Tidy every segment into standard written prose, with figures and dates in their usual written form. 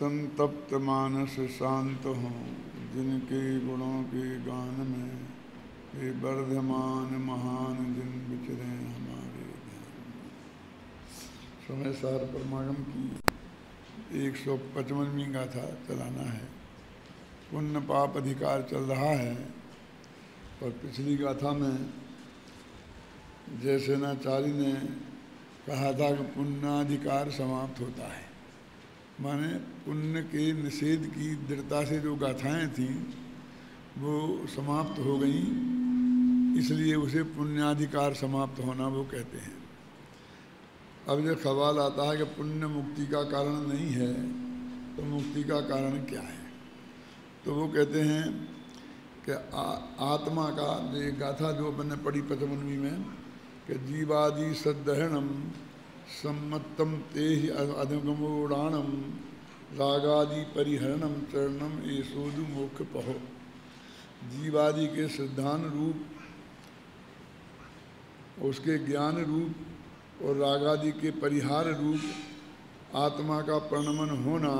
संतप्त मानस शांत हों, जिनके गुणों के गान में वे वर्धमान महान जिन विचरे हमारे ध्यान में। समय सार परमागम की 155वीं गाथा चलाना है। पुण्य पाप अधिकार चल रहा है। और पिछली गाथा में जयसेनाचार्य ने कहा था कि पुण्याधिकार समाप्त होता है, माने पुण्य के निषेध की दृढ़ता से जो गाथाएं थीं वो समाप्त हो गईं, इसलिए उसे पुण्याधिकार समाप्त होना वो कहते हैं। अब जो सवाल आता है कि पुण्य मुक्ति का कारण नहीं है तो मुक्ति का कारण क्या है, तो वो कहते हैं कि आत्मा का ये गाथा जो मैंने पढ़ी 55वीं में कि जीवादि सदहरणम सम्मतम ते ही अधगमोड़ाणम रागादि परिहरणम चरणम एसोदु मोक्ष पहो। जीवादि के सिद्धांत रूप, उसके ज्ञान रूप और रागादि के परिहार रूप आत्मा का प्रणमन होना,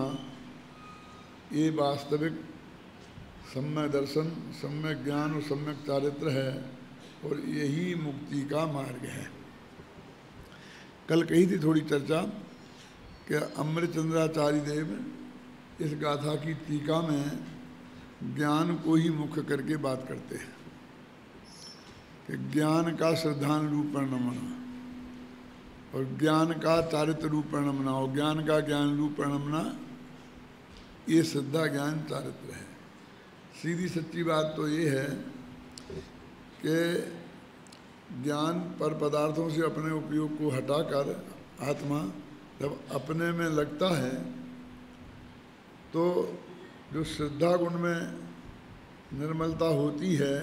ये वास्तविक सम्यक दर्शन, सम्यक ज्ञान और सम्यक चारित्र है और यही मुक्ति का मार्ग है। कल कही थी थोड़ी चर्चा कि अमृतचंद्राचार्य देव इस गाथा की टीका में ज्ञान को ही मुख्य करके बात करते हैं कि ज्ञान का श्रद्धान रूप प्रणमना और ज्ञान का चारित्र रूप प्रणमना और ज्ञान का ज्ञान रूप प्रणमना, ये श्रद्धा ज्ञान चारित्र है। सीधी सच्ची बात तो ये है कि ज्ञान पर पदार्थों से अपने उपयोग को हटाकर आत्मा जब अपने में लगता है तो जो श्रद्धा गुण में निर्मलता होती है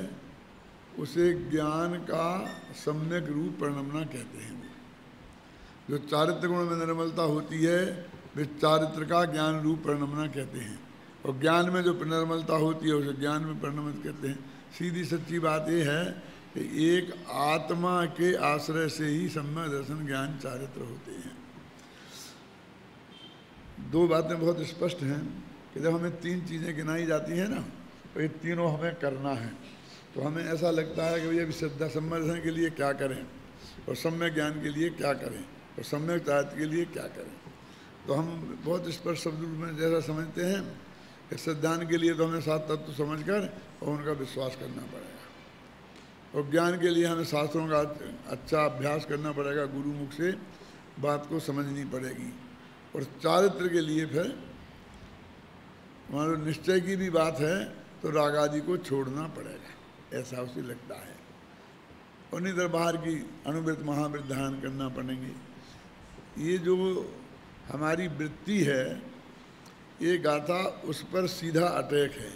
उसे ज्ञान का सम्यक रूप प्रणमना कहते हैं। जो चारित्र गुण में निर्मलता होती है वे चारित्र का ज्ञान रूप प्रणमना कहते हैं और ज्ञान में जो निर्मलता होती है उसे ज्ञान में प्रणमित कहते हैं। सीधी सच्ची बात यह है कि एक आत्मा के आश्रय से ही सम्यक दर्शन ज्ञान चारित्र होते हैं। दो बातें बहुत स्पष्ट हैं कि जब हमें तीन चीज़ें गिनाई जाती हैं ना तो ये तीनों हमें करना है, तो हमें ऐसा लगता है कि भैया अभी श्रद्धा सम्यक दर्शन के लिए क्या करें और सम्यक ज्ञान के लिए क्या करें और सम्यक चारित्र के लिए क्या करें। तो हम बहुत स्पष्ट शब्द में जैसा समझते हैं कि श्रद्धान के लिए तो हमें सात तत्व समझकर और उनका विश्वास करना पड़ेगा और ज्ञान के लिए हमें शास्त्रों का अच्छा अभ्यास करना पड़ेगा, गुरु मुख से बात को समझनी पड़ेगी। और चारित्र के लिए फिर मान लो निश्चय की भी बात है तो राग आदि को छोड़ना पड़ेगा, ऐसा उसे लगता है। और नहीं तो बाहर की अनुवृत्त महावृत्त ध्यान करना पड़ेंगे। ये जो हमारी वृत्ति है ये गाथा उस पर सीधा अटैक है।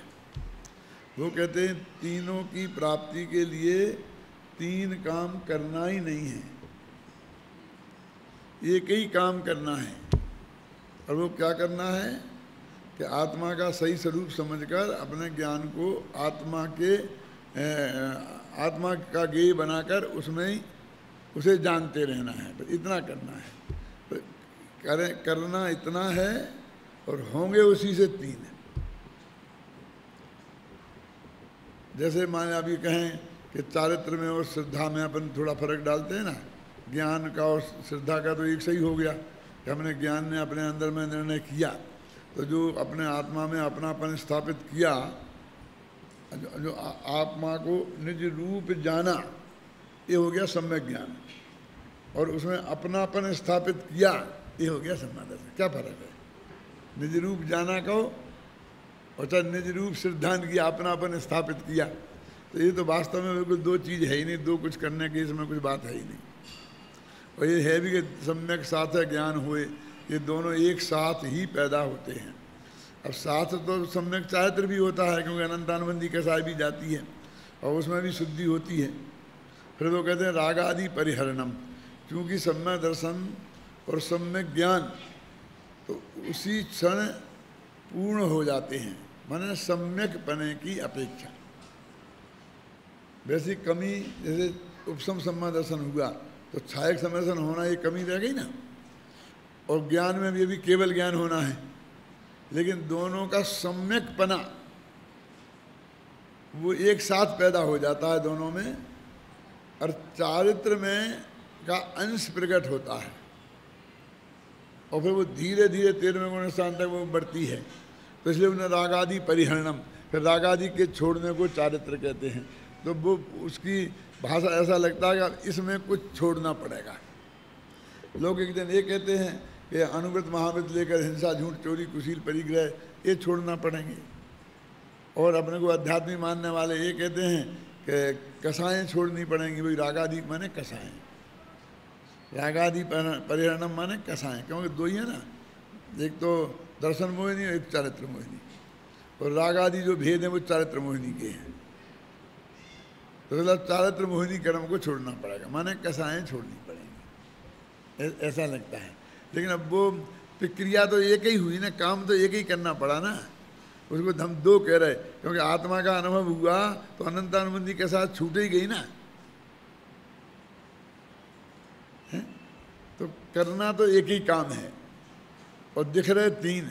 वो कहते हैं तीनों की प्राप्ति के लिए तीन काम करना ही नहीं है, एक ही काम करना है। और वो क्या करना है कि आत्मा का सही स्वरूप समझकर अपने ज्ञान को आत्मा का गेय बनाकर उसमें ही उसे जानते रहना है, तो इतना करना है। तो करना इतना है और होंगे उसी से तीन। जैसे माने अभी कहें कि चारित्र में और श्रद्धा में अपन थोड़ा फर्क डालते हैं ना, ज्ञान का और श्रद्धा का तो एक सही हो गया कि हमने ज्ञान ने अपने अंदर में निर्णय किया, तो जो अपने आत्मा में अपनापन स्थापित किया, जो आत्मा को निज रूप जाना, ये हो गया सम्यक ज्ञान। और उसमें अपनापन स्थापित किया, ये हो गया सम्यक दर्शन। क्या फर्क है? निज रूप जाना कहो और चाहे निज रूप श्रद्धान किया, अपनापन स्थापित किया, तो ये तो वास्तव में बिल्कुल दो चीज़ है ही नहीं, दो कुछ करने की इसमें कुछ बात है ही नहीं। और ये है भी कि सम्यक साथ है ज्ञान हुए, ये दोनों एक साथ ही पैदा होते हैं। अब साथ तो सम्यक चारित्र भी होता है क्योंकि अनंतानुबंधी कसाई भी जाती है और उसमें भी शुद्धि होती है। फिर वो कहते हैं राग आदि परिहरणम, क्योंकि सम्यक दर्शन और सम्यक ज्ञान तो उसी क्षण पूर्ण हो जाते हैं, माने सम्यक पने की अपेक्षा। वैसी कमी जैसे उपसम सम्यक दर्शन हुआ तो छायक सम्यक दर्शन होना ये कमी रह गई ना। और ज्ञान में भी अभी केवल ज्ञान होना है, लेकिन दोनों का सम्यकपना वो एक साथ पैदा हो जाता है दोनों में, और चारित्र में का अंश प्रकट होता है, और फिर वो धीरे धीरे 13वें गुण स्थान तक वो बढ़ती है। तो इसलिए उन्हें रागादि परिहरणम, फिर रागादि के छोड़ने को चारित्र कहते हैं। तो वो उसकी भाषा ऐसा लगता है कि इसमें कुछ छोड़ना पड़ेगा। लोग एक दिन ये कहते हैं कि अनुव्रत महाव्रत लेकर हिंसा, झूठ, चोरी, कुशील, परिग्रह ये छोड़ना पड़ेंगे, और अपने को अध्यात्मिक मानने वाले ये कहते हैं कि कसाएँ छोड़नी पड़ेंगी। भाई रागादि माने कसाएँ, रागादि परिहरणम माने कसाएँ, क्योंकि दो ही है ना, एक तो दर्शन मोहिनी और एक चारित्र मोहिनी, और रागादि जो भेद है वो चारित्र मोहिनी के हैं। तो मतलब चारित्र मोहिनी कर्म को छोड़ना पड़ेगा, माने कसाएँ छोड़नी पड़ेंगी, ऐसा लगता है। लेकिन अब वो प्रक्रिया तो एक ही हुई ना, काम तो एक ही करना पड़ा ना, उसको हम दो कह रहे, क्योंकि आत्मा का अनुभव हुआ तो अनंतानुबंधी के साथ छूट ही गई ना, है? तो करना तो एक ही काम है, और दिख रहे तीन।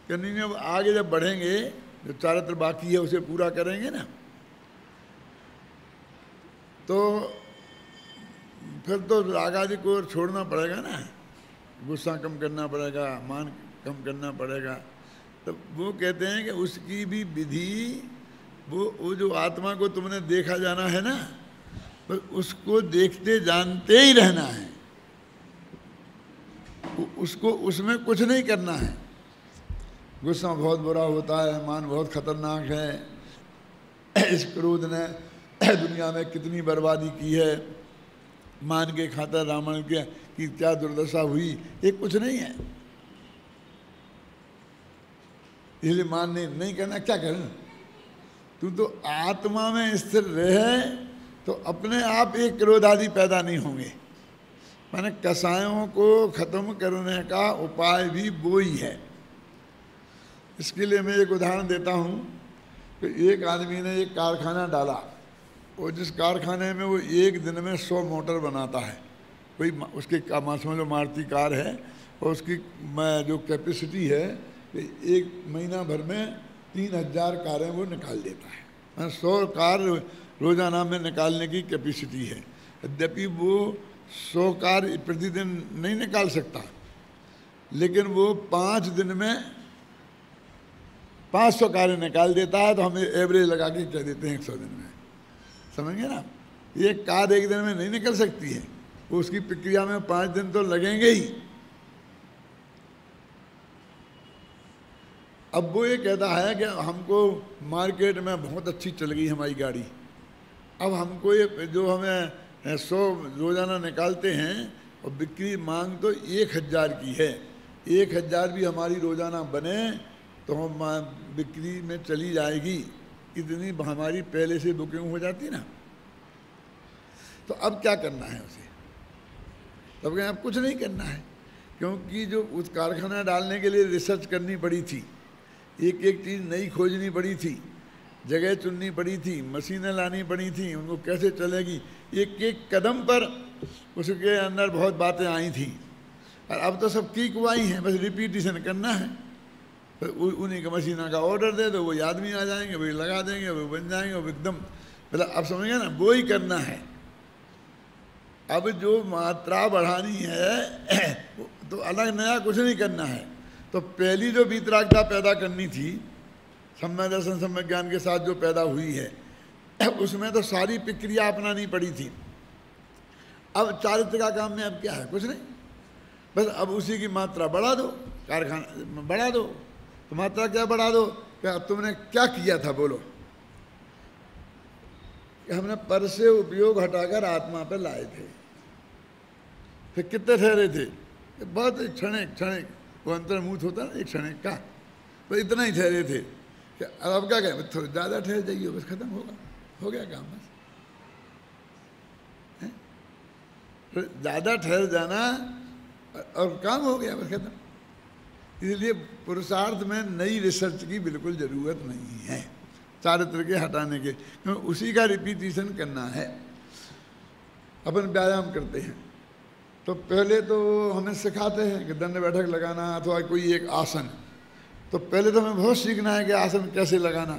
करनी में अब आगे जब बढ़ेंगे, जो चारित्र बाकी है उसे पूरा करेंगे ना, तो फिर तो रागादि को छोड़ना पड़ेगा ना, गुस्सा कम करना पड़ेगा, मान कम करना पड़ेगा। तो वो कहते हैं कि उसकी भी विधि, वो जो आत्मा को तुमने देखा जाना है ना, तो उसको देखते जानते ही रहना है, उसको उसमें कुछ नहीं करना है। गुस्सा बहुत बुरा होता है, मान बहुत खतरनाक है, इस क्रोध ने दुनिया में कितनी बर्बादी की है, मान के खातर रावण के की क्या दुर्दशा हुई, ये कुछ नहीं है। इसलिए मान नहीं करना, क्या करें? तू तो आत्मा में स्थिर रहे तो अपने आप एक क्रोध आदि पैदा नहीं होंगे। माने कसायों को खत्म करने का उपाय भी वो ही है। इसके लिए मैं एक उदाहरण देता हूँ कि एक आदमी ने एक कारखाना डाला, और जिस कारखाने में वो एक दिन में 100 मोटर बनाता है, कोई उसके समझ मारुति कार है, और उसकी जो कैपेसिटी है एक महीना भर में 3000 कारें वो निकाल देता है। 100 कार रोजाना में निकालने की कैपेसिटी है। यद्यपि वो 100 कार प्रतिदिन नहीं निकाल सकता, लेकिन वो 5 दिन में 500 कारें निकाल देता है। तो हमें एवरेज लगा के कह देते हैं 100 दिन में, समझेंगे ना। ये कार एक दिन में नहीं निकल सकती है, वो उसकी प्रक्रिया में 5 दिन तो लगेंगे ही। अब वो ये कहता है कि हमको मार्केट में बहुत अच्छी चल गई हमारी गाड़ी, अब हमको ये जो हमें 100 रोज़ाना निकालते हैं और बिक्री मांग तो 1000 की है, 1000 भी हमारी रोज़ाना बने तो हम बिक्री में चली जाएगी, इतनी हमारी पहले से बुकिंग हो जाती ना। तो अब क्या करना है उसे? तब कहें अब कुछ नहीं करना है, क्योंकि जो उस कारखाना डालने के लिए रिसर्च करनी पड़ी थी, एक एक चीज़ नई खोजनी पड़ी थी, जगह चुननी पड़ी थी, मशीनें लानी पड़ी थी, उनको कैसे चलेगी, एक एक कदम पर उसके अंदर बहुत बातें आई थी। और अब तो सब की कुआई हैं, बस रिपीटिशन करना है। तो उन्हीं का मशीनों का ऑर्डर दे दो, वही आदमी आ जाएंगे, वही लगा देंगे, वो बन जाएंगे, वो एकदम मतलब अब समझिए ना, वो ही करना है। अब जो मात्रा बढ़ानी है तो अलग नया कुछ नहीं करना है। तो पहली जो वीतरागता पैदा करनी थी सम्यक दर्शन सम्यक ज्ञान के साथ जो पैदा हुई है, उसमें तो सारी प्रक्रिया अपनानी पड़ी थी। अब चारित्र का काम में अब क्या है? कुछ नहीं, बस अब उसी की मात्रा बढ़ा दो, कारखाना बढ़ा दो। तो मात्रा क्या बढ़ा दो? क्या तुमने क्या किया था बोलो? कि हमने पर से उपयोग हटाकर आत्मा पर लाए थे। फिर कितने ठहरे थे? बहुत क्षणिक वो अंतर्मुख होता ना एक क्षणिक का, तो इतना ही ठहरे थे कि अब क्या कहें, थोड़ा ज़्यादा ठहर जाइए, बस खत्म होगा, हो गया काम बस। तो ज़्यादा ठहर जाना और काम हो गया, बस खत्म। इसलिए पुरुषार्थ में नई रिसर्च की बिल्कुल ज़रूरत नहीं है चारित्र के हटाने के, क्योंकि उसी का रिपीटिशन करना है। अपन व्यायाम करते हैं तो पहले तो हमें सिखाते हैं कि दंड बैठक लगाना अथवा कोई एक आसन, तो पहले तो हमें बहुत सीखना है कि आसन कैसे लगाना।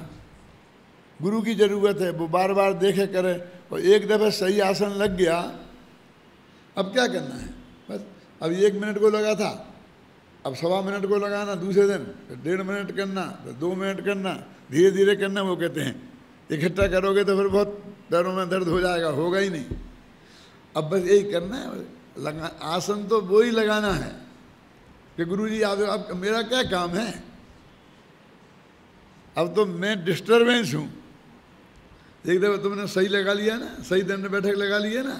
गुरु की ज़रूरत है, वो बार बार देखे करे, और एक दफ़े सही आसन लग गया, अब क्या करना है? बस अब 1 मिनट को लगा था, अब 1.25 मिनट को लगाना, दूसरे दिन फिर 1.5 मिनट करना, फिर 2 मिनट करना, धीरे धीरे करना। वो कहते हैं इकट्ठा करोगे तो फिर बहुत पैरों में दर्द हो जाएगा, होगा ही नहीं। अब बस यही करना है, लगा आसन तो वो ही लगाना है कि गुरुजी अब मेरा क्या काम है, अब तो मैं डिस्टर्बेंस हूँ। एक दफ़ा तुमने सही लगा लिया ना, सही दंड बैठक लगा लिया ना,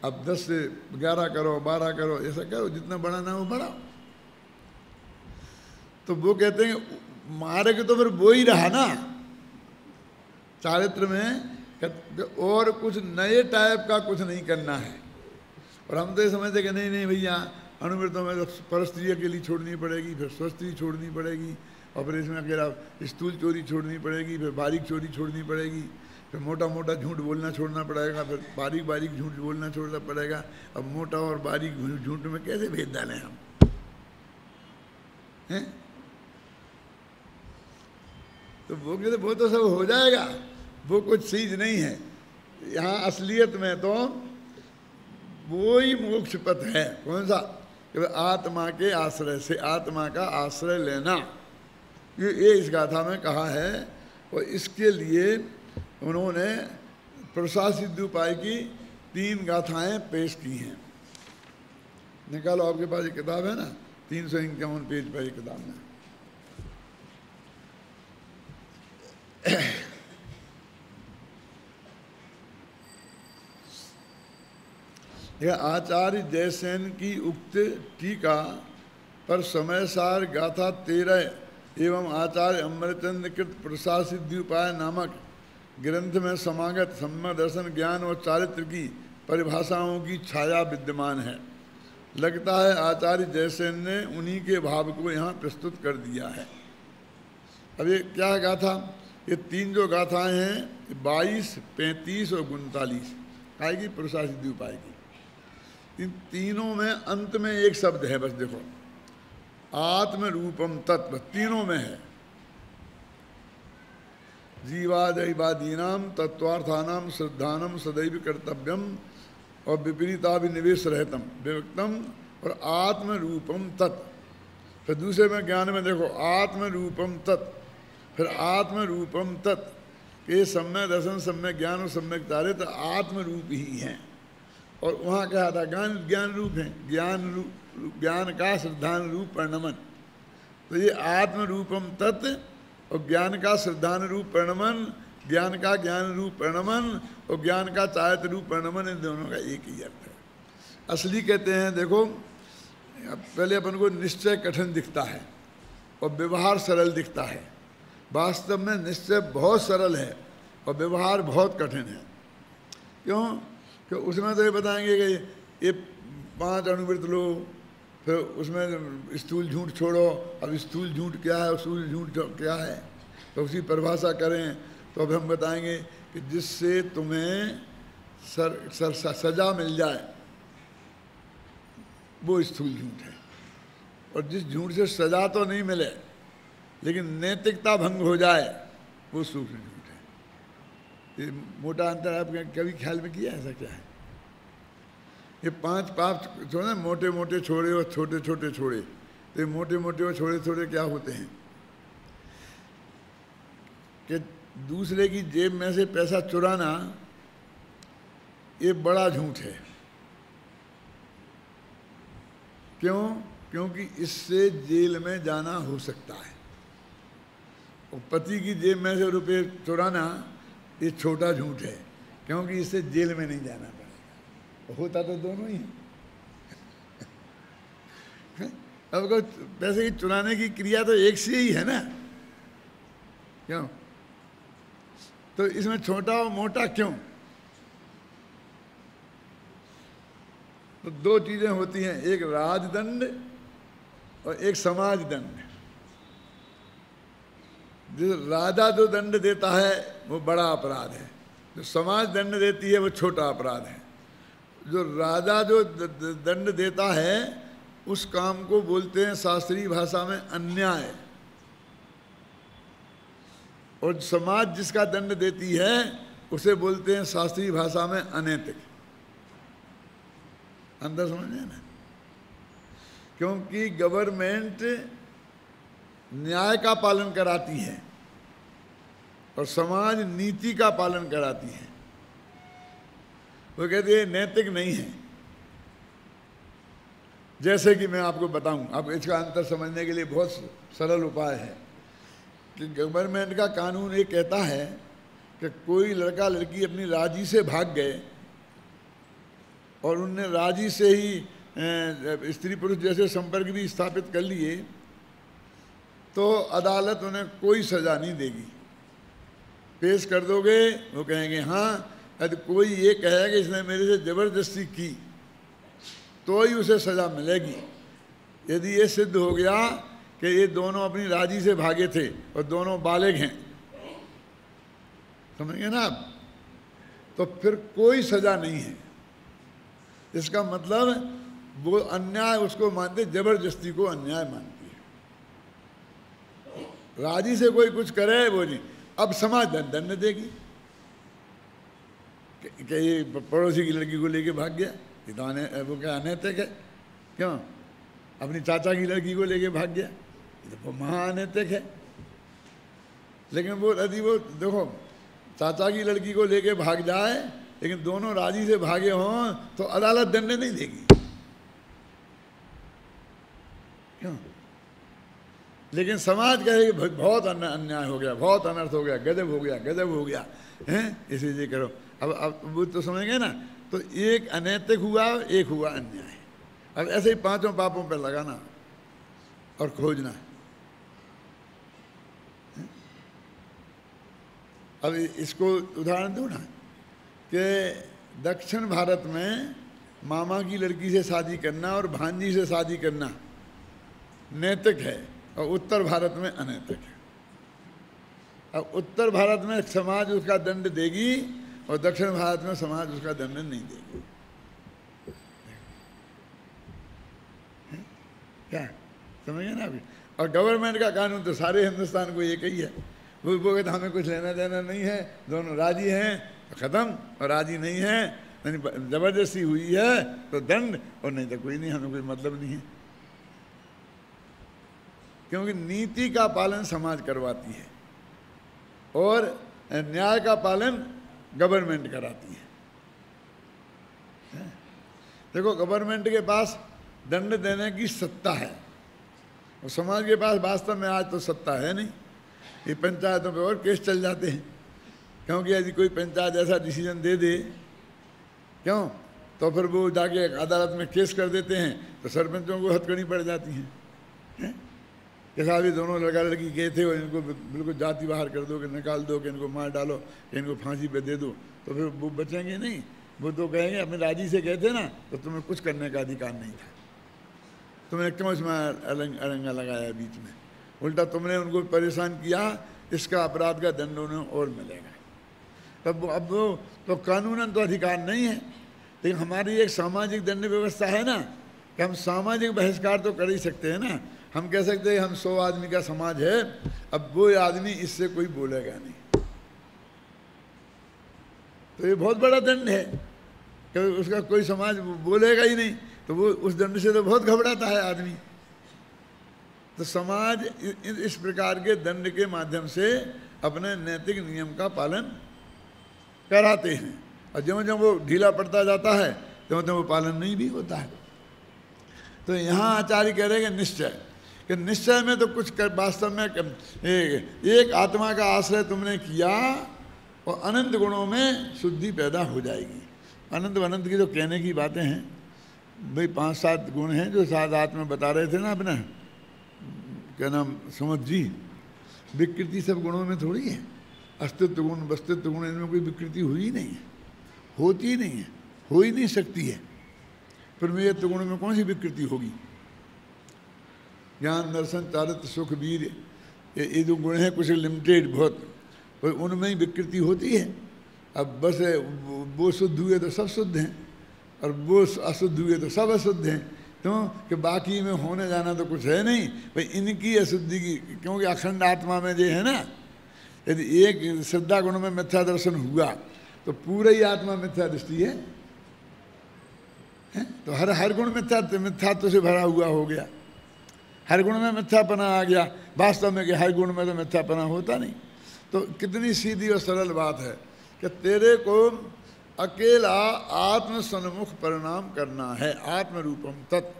अब 10 से 11 करो, 12 करो, ऐसा करो, जितना बढ़ाना हो बढ़ाओ। तो वो कहते हैं मार्ग तो फिर वो ही रहा ना चारित्र में, और कुछ नए टाइप का कुछ नहीं करना है। और हम तो ये समझते कि नहीं नहीं भैया अनुवृत्तों में तो परस्त्री अकेली छोड़नी पड़ेगी, फिर स्वस्त्री छोड़नी पड़ेगी, और फिर इसमें अकेला स्थूल चोरी छोड़नी पड़ेगी, फिर बारीक चोरी छोड़नी पड़ेगी, फिर मोटा मोटा झूठ बोलना छोड़ना पड़ेगा, फिर बारीक बारीक झूठ बोलना छोड़ना पड़ेगा। अब मोटा और बारीक झूठ में कैसे भेद डालें हम, हैं? तो वो कहते वो तो सब हो जाएगा, वो कुछ चीज़ नहीं है। यहाँ असलियत में तो वो ही मोक्ष पथ है। कौन सा? कि आत्मा के आश्रय से, आत्मा का आश्रय लेना, ये इस गाथा में कहा है। और इसके लिए उन्होंने प्रसाद सिद्धि उपाय की 3 गाथाएं पेश की हैं। निकालो, आपके पास ये किताब है ना, 351 पेज पर ये किताब में। यह आचार्य जयसेन की उक्त टीका पर समयसार गाथा 13 एवं आचार्य अमरचंद कृत प्रसाद सिद्धि उपाय नामक ग्रंथ में समागत सम्यक दर्शन, ज्ञान और चारित्र की परिभाषाओं की छाया विद्यमान है। लगता है आचार्य जयसेन ने उन्हीं के भाव को यहाँ प्रस्तुत कर दिया है। अब ये क्या गाथा? ये 3 जो गाथाएं हैं 22, 35 और 39 आएगी प्रसाद सिद्धि उपाय की। इन तीनों में अंत में एक शब्द है, बस देखो, आत्म रूपम तत्व, तीनों में है। जीवादैवादीनाम तत्वार्थानाम श्रद्धानम सदैव कर्तव्यम और विपरीताभिनिवेश रहतम विवक्तम और आत्म रूपम तत्। फिर दूसरे में ज्ञान में देखो आत्म रूपम तत्, फिर आत्म रूपम तत् के सम्यक दर्शन, सम्यक ज्ञान और सम्यक तारे तो आत्म रूप ही हैं। और वहाँ कहा था ज्ञान रूप है, ज्ञान का श्रद्धान रूप परिणमन। तो ये आत्म रूपम तत् और ज्ञान का श्रद्धान रूप परिणमन, ज्ञान का ज्ञान रूप परिणमन और ज्ञान का चायत रूप परिणमन, इन दोनों का एक ही अर्थ है। असली कहते हैं देखो, पहले अपन को निश्चय कठिन दिखता है और व्यवहार सरल दिखता है। वास्तव में निश्चय बहुत सरल है और व्यवहार बहुत कठिन है। क्यों? कि उसमें तो ये बताएंगे कि ये 5 अनुवृत्त लो, फिर उसमें स्थूल झूठ छोड़ो। अब स्थूल झूठ क्या है और स्थूल झूठ क्या है, तो उसी परिभाषा करें। तो अब हम बताएंगे कि जिससे तुम्हें सजा मिल जाए वो स्थूल झूठ है, और जिस झूठ से सजा तो नहीं मिले लेकिन नैतिकता भंग हो जाए वो सूक्ष्म झूठ है। ये मोटा अंतर आपने कभी ख्याल में किया? ऐसा क्या है? ये 5 पाप छोड़े, मोटे मोटे छोड़े और छोटे छोटे छोड़े। तो ये मोटे मोटे और छोटे छोटे क्या होते हैं कि दूसरे की जेब में से पैसा चुराना ये बड़ा झूठ है। क्यों? क्योंकि इससे जेल में जाना हो सकता है। और पति की जेब में से रुपए चुराना ये छोटा झूठ है, क्योंकि इससे जेल में नहीं जाना पड़ेगा। होता तो दोनों ही है। अब को पैसे की चुराने की क्रिया तो एक से ही है ना, क्यों? तो इसमें छोटा और मोटा क्यों? तो 2 चीजें होती हैं, एक राजदंड और एक समाज दंड। जो राजा जो दंड देता है वो बड़ा अपराध है, जो समाज दंड देती है वो छोटा अपराध है। जो राजा जो दंड देता है उस काम को बोलते हैं शास्त्रीय भाषा में अन्याय। और समाज जिसका दंड देती है उसे बोलते हैं शास्त्रीय भाषा में अनैतिक। अंदर समझे ना, क्योंकि गवर्नमेंट न्याय का पालन कराती है और समाज नीति का पालन कराती है। वो कहती है नैतिक नहीं है। जैसे कि मैं आपको बताऊं, अब इसका अंतर समझने के लिए बहुत सरल उपाय है कि गवर्नमेंट का कानून ये कहता है कि कोई लड़का लड़की अपनी राजी से भाग गए और उनने राजी से ही स्त्री पुरुष जैसे संपर्क भी स्थापित कर लिए, तो अदालत उन्हें कोई सज़ा नहीं देगी। पेश कर दोगे, वो कहेंगे हाँ। यदि कोई ये कहेगा कि इसने मेरे से ज़बरदस्ती की तो ही उसे सज़ा मिलेगी। यदि ये सिद्ध हो गया कि ये दोनों अपनी राजी से भागे थे और दोनों बालिग हैं, समझिए ना आप, तो फिर कोई सज़ा नहीं है। इसका मतलब वो अन्याय उसको मानते, ज़बरदस्ती को अन्याय मानती है। राजी से कोई कुछ करे वो नहीं। अब समाज दंड देगी कि ये पड़ोसी की लड़की को लेके भाग गया, ये तो वो क्या अनैतिक है। क्यों? अपनी चाचा की लड़की को लेके भाग गया, ये तो महा अनैतिक है। लेकिन वो यदि वो देखो चाचा की लड़की को लेके भाग जाए लेकिन दोनों राजी से भागे हों तो अदालत दंड नहीं देगी। क्यों? लेकिन समाज कहेगी बहुत अन्याय हो गया, बहुत अनर्थ हो गया, गजब हो गया, गजब हो गया, हैं इसीलिए करो। अब वो तो समझेंगे ना, तो एक अनैतिक हुआ, एक हुआ अन्याय। अब ऐसे ही पांचों पापों पर लगाना और खोजना। अब इसको उदाहरण दूँ ना कि दक्षिण भारत में मामा की लड़की से शादी करना और भांजी से शादी करना नैतिक है और उत्तर भारत में अनैतिक है। अब उत्तर भारत में समाज उसका दंड देगी और दक्षिण भारत में समाज उसका दंड नहीं देगी। क्या समझ गए ना अभी? और गवर्नमेंट का कानून तो सारे हिंदुस्तान को एक ही है। वो कहते हमें कुछ लेना देना नहीं है, दोनों राजी हैं तो ख़त्म, और राजी नहीं है ज़बरदस्ती हुई है तो दंड, और नहीं तो कोई नहीं, हमें कोई मतलब नहीं है। क्योंकि नीति का पालन समाज करवाती है और न्याय का पालन गवर्नमेंट कराती है। देखो गवर्नमेंट के पास दंड देने की सत्ता है और समाज के पास वास्तव में आज तो सत्ता है नहीं। ये पंचायतों पे और केस चल जाते हैं, क्योंकि यदि कोई पंचायत ऐसा डिसीजन दे दे, क्यों, तो फिर वो जाके अदालत में केस कर देते हैं तो सरपंचों को हथकड़ी पड़ जाती हैं। कि साहब ये दोनों लड़का लड़की गए थे और इनको बिल्कुल जाति बाहर कर दो, कि निकाल दो, कि इनको मार डालो, कि इनको फांसी पे दे दो, तो फिर वो बचेंगे नहीं। वो तो कहेंगे अपने राजी से गए थे ना तो तुम्हें कुछ करने का अधिकार नहीं था, तुमने क्यों इसमें अरंगा लगाया बीच में, उल्टा तुमने उनको परेशान किया, इसका अपराध का दंड उन्हें और मिलेगा। तब अब वो तो कानूनन तो अधिकार नहीं है, लेकिन हमारी एक सामाजिक दंड व्यवस्था है ना कि हम सामाजिक बहिष्कार तो कर ही सकते हैं ना। हम कह सकते हैं हम 100 आदमी का समाज है, अब वो आदमी इससे कोई बोलेगा नहीं, तो ये बहुत बड़ा दंड है कि उसका कोई समाज बोलेगा ही नहीं, तो वो उस दंड से तो बहुत घबराता है आदमी। तो समाज इस प्रकार के दंड के माध्यम से अपने नैतिक नियम का पालन कराते हैं, और ज्यों ज्यों वो ढीला पड़ता जाता है त्यों त्यों वो पालन नहीं भी होता है। तो यहाँ आचार्य कह रहे हैं निश्चय, कि निश्चय में तो कुछ कर, वास्तव में एक आत्मा का आश्रय तुमने किया और अनंत गुणों में शुद्धि पैदा हो जाएगी। अनंत अनंत की तो कहने की बातें हैं भाई, 5-7 गुण हैं जो साथ हाथ में बता रहे थे ना अपने, क्या नाम, सुमत जी। विकृति सब गुणों में थोड़ी है, अस्तित्व गुण वस्तित्व गुण इनमें कोई विकृति हुई ही नहीं है, होती ही नहीं है, हो ही नहीं सकती है। फिर मेयत्व गुण में कौन सी विकृति होगी? ज्ञान दर्शन चारित्र सुख वीर, ये जो गुण हैं कुछ लिमिटेड बहुत, उनमें ही विकृति होती है। अब बस वो शुद्ध हुए तो सब शुद्ध हैं और वो अशुद्ध हुए तो सब अशुद्ध हैं, क्यों कि बाकी में होने जाना तो कुछ है नहीं भाई, इनकी अशुद्धि की, क्योंकि अखंड आत्मा में जो है ना, यदि एक श्रद्धा गुण में मिथ्या दर्शन हुआ तो पूरा ही आत्मा मिथ्या दृष्टि है, तो हर गुण मिथ्यात्व से भरा हुआ हो गया। हर गुण में मिथ्यापना आ गया, वास्तव में कि हर गुण में तो मिथ्यापना होता नहीं। तो कितनी सीधी और सरल बात है कि तेरे को अकेला आत्म सन्मुख परिणाम करना है, आत्म रूपम तत्,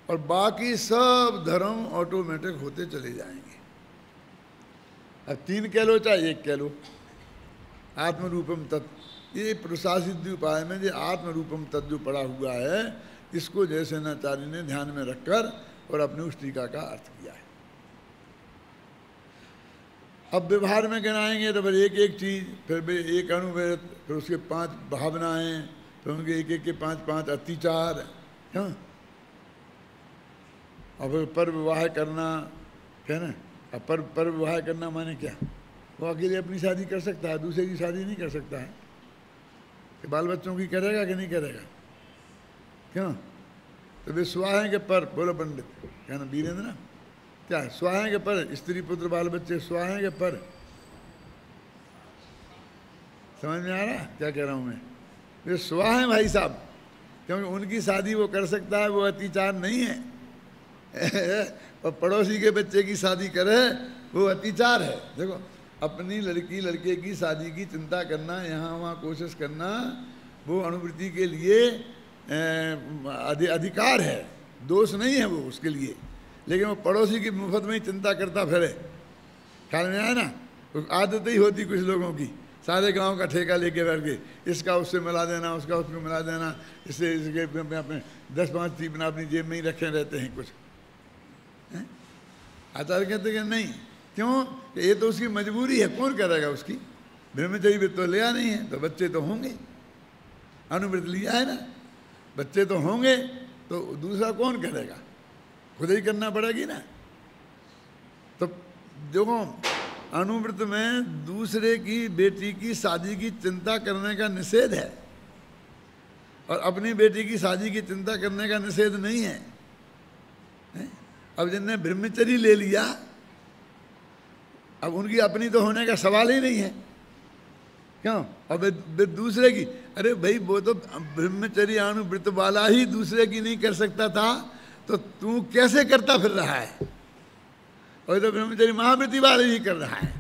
और बाकी सब धर्म ऑटोमेटिक होते चले जाएंगे। अब 3 कह लो चाहे 1 कह लो, आत्म रूपम तत्, ये प्रशासित उपाय में जो आत्म रूपम तत् जो पड़ा हुआ है, इसको जयसेनाचार्य ने ध्यान में रखकर और अपनी उस टीका का अर्थ किया है। अब व्यवहार में गिनाएंगे तो फिर एक चीज, फिर एक अणुवृत, फिर उसके 5 भावनाएं, फिर उनके एक के 5 अतिचार, हाँ, और फिर पर विवाह करना, क्या ना। अब पर विवाह करना माने क्या? वो अकेले अपनी शादी कर सकता है, दूसरे की शादी नहीं कर सकता है। कि बाल बच्चों की करेगा कि नहीं करेगा? क्यों? तो वे स्वाहें के पर, बोलो पंडित, क्या ना वीरेंद्र ना, क्या है स्वाहें के पर? स्त्री पुत्र बाल बच्चे स्वाहें के पर। समझ में आ रहा क्या कह रहा हूं मैं? वे स्वाहें भाई साहब, क्योंकि उनकी शादी वो कर सकता है, वो अतिचार नहीं है। और पड़ोसी के बच्चे की शादी करे वो अतिचार है। देखो, अपनी लड़की लड़के की शादी की चिंता करना, यहाँ वहाँ कोशिश करना, वो अनुवृत्ति के लिए अधिकार है, दोष नहीं है वो उसके लिए। लेकिन वो पड़ोसी की मुफ्त में ही चिंता करता फिरे, ख्याल में आया ना? तो आदत ही होती कुछ लोगों की, सारे गांव का ठेका लेके बैठ के, इसका उससे मिला देना, उसका उसको मिला देना, इससे इसके अपने 10-5 टीपना अपनी जेब में ही रखे रहते हैं कुछ। आचार्य कहते कि नहीं, क्यों? ये तो उसकी मजबूरी है, कौन करेगा उसकी? ब्रह्मचर्य भी तो लिया नहीं है, तो बच्चे तो होंगे, अनुव्रत लिया है ना, बच्चे तो होंगे, तो दूसरा कौन करेगा? खुद ही करना पड़ेगी ना। तो देखो, अनुव्रत में दूसरे की बेटी की शादी की चिंता करने का निषेध है, और अपनी बेटी की शादी की चिंता करने का निषेध नहीं है। अब जिनने ब्रह्मचर्य ले लिया, अब उनकी अपनी तो होने का सवाल ही नहीं है। क्यों? अब दूसरे की, अरे भाई वो तो ब्रह्मचर्य अनुव्रत वाला ही दूसरे की नहीं कर सकता था, तो तू कैसे करता फिर रहा है? और तो ब्रह्मचर्य महाव्रती वाले ही कर रहा है।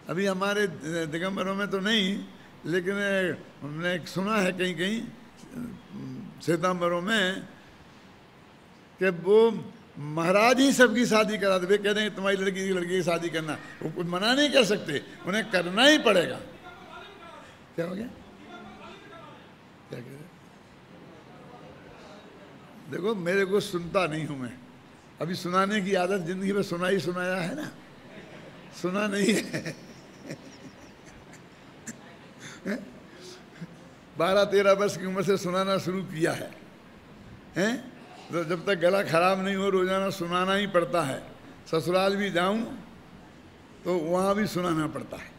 अभी हमारे दिगंबरों में तो नहीं, लेकिन हमने सुना है कहीं कहीं श्वेतांबरों में कि वो महाराज ही सबकी शादी करा दे। कह देंगे तुम्हारी लड़की की शादी करना, वो कुछ मना नहीं कर सकते, उन्हें करना ही पड़ेगा। क्या हो गया? क्या कह रहे? देखो, मेरे को सुनता नहीं हूं मैं, अभी सुनाने की आदत जिंदगी में सुना ही सुनाया है ना, सुना नहीं है। 12-13 वर्ष की उम्र से सुनाना शुरू किया है, हैं? तो जब तक गला खराब नहीं हो, रोजाना सुनाना ही पड़ता है। ससुराल भी जाऊं तो वहाँ भी सुनाना पड़ता है,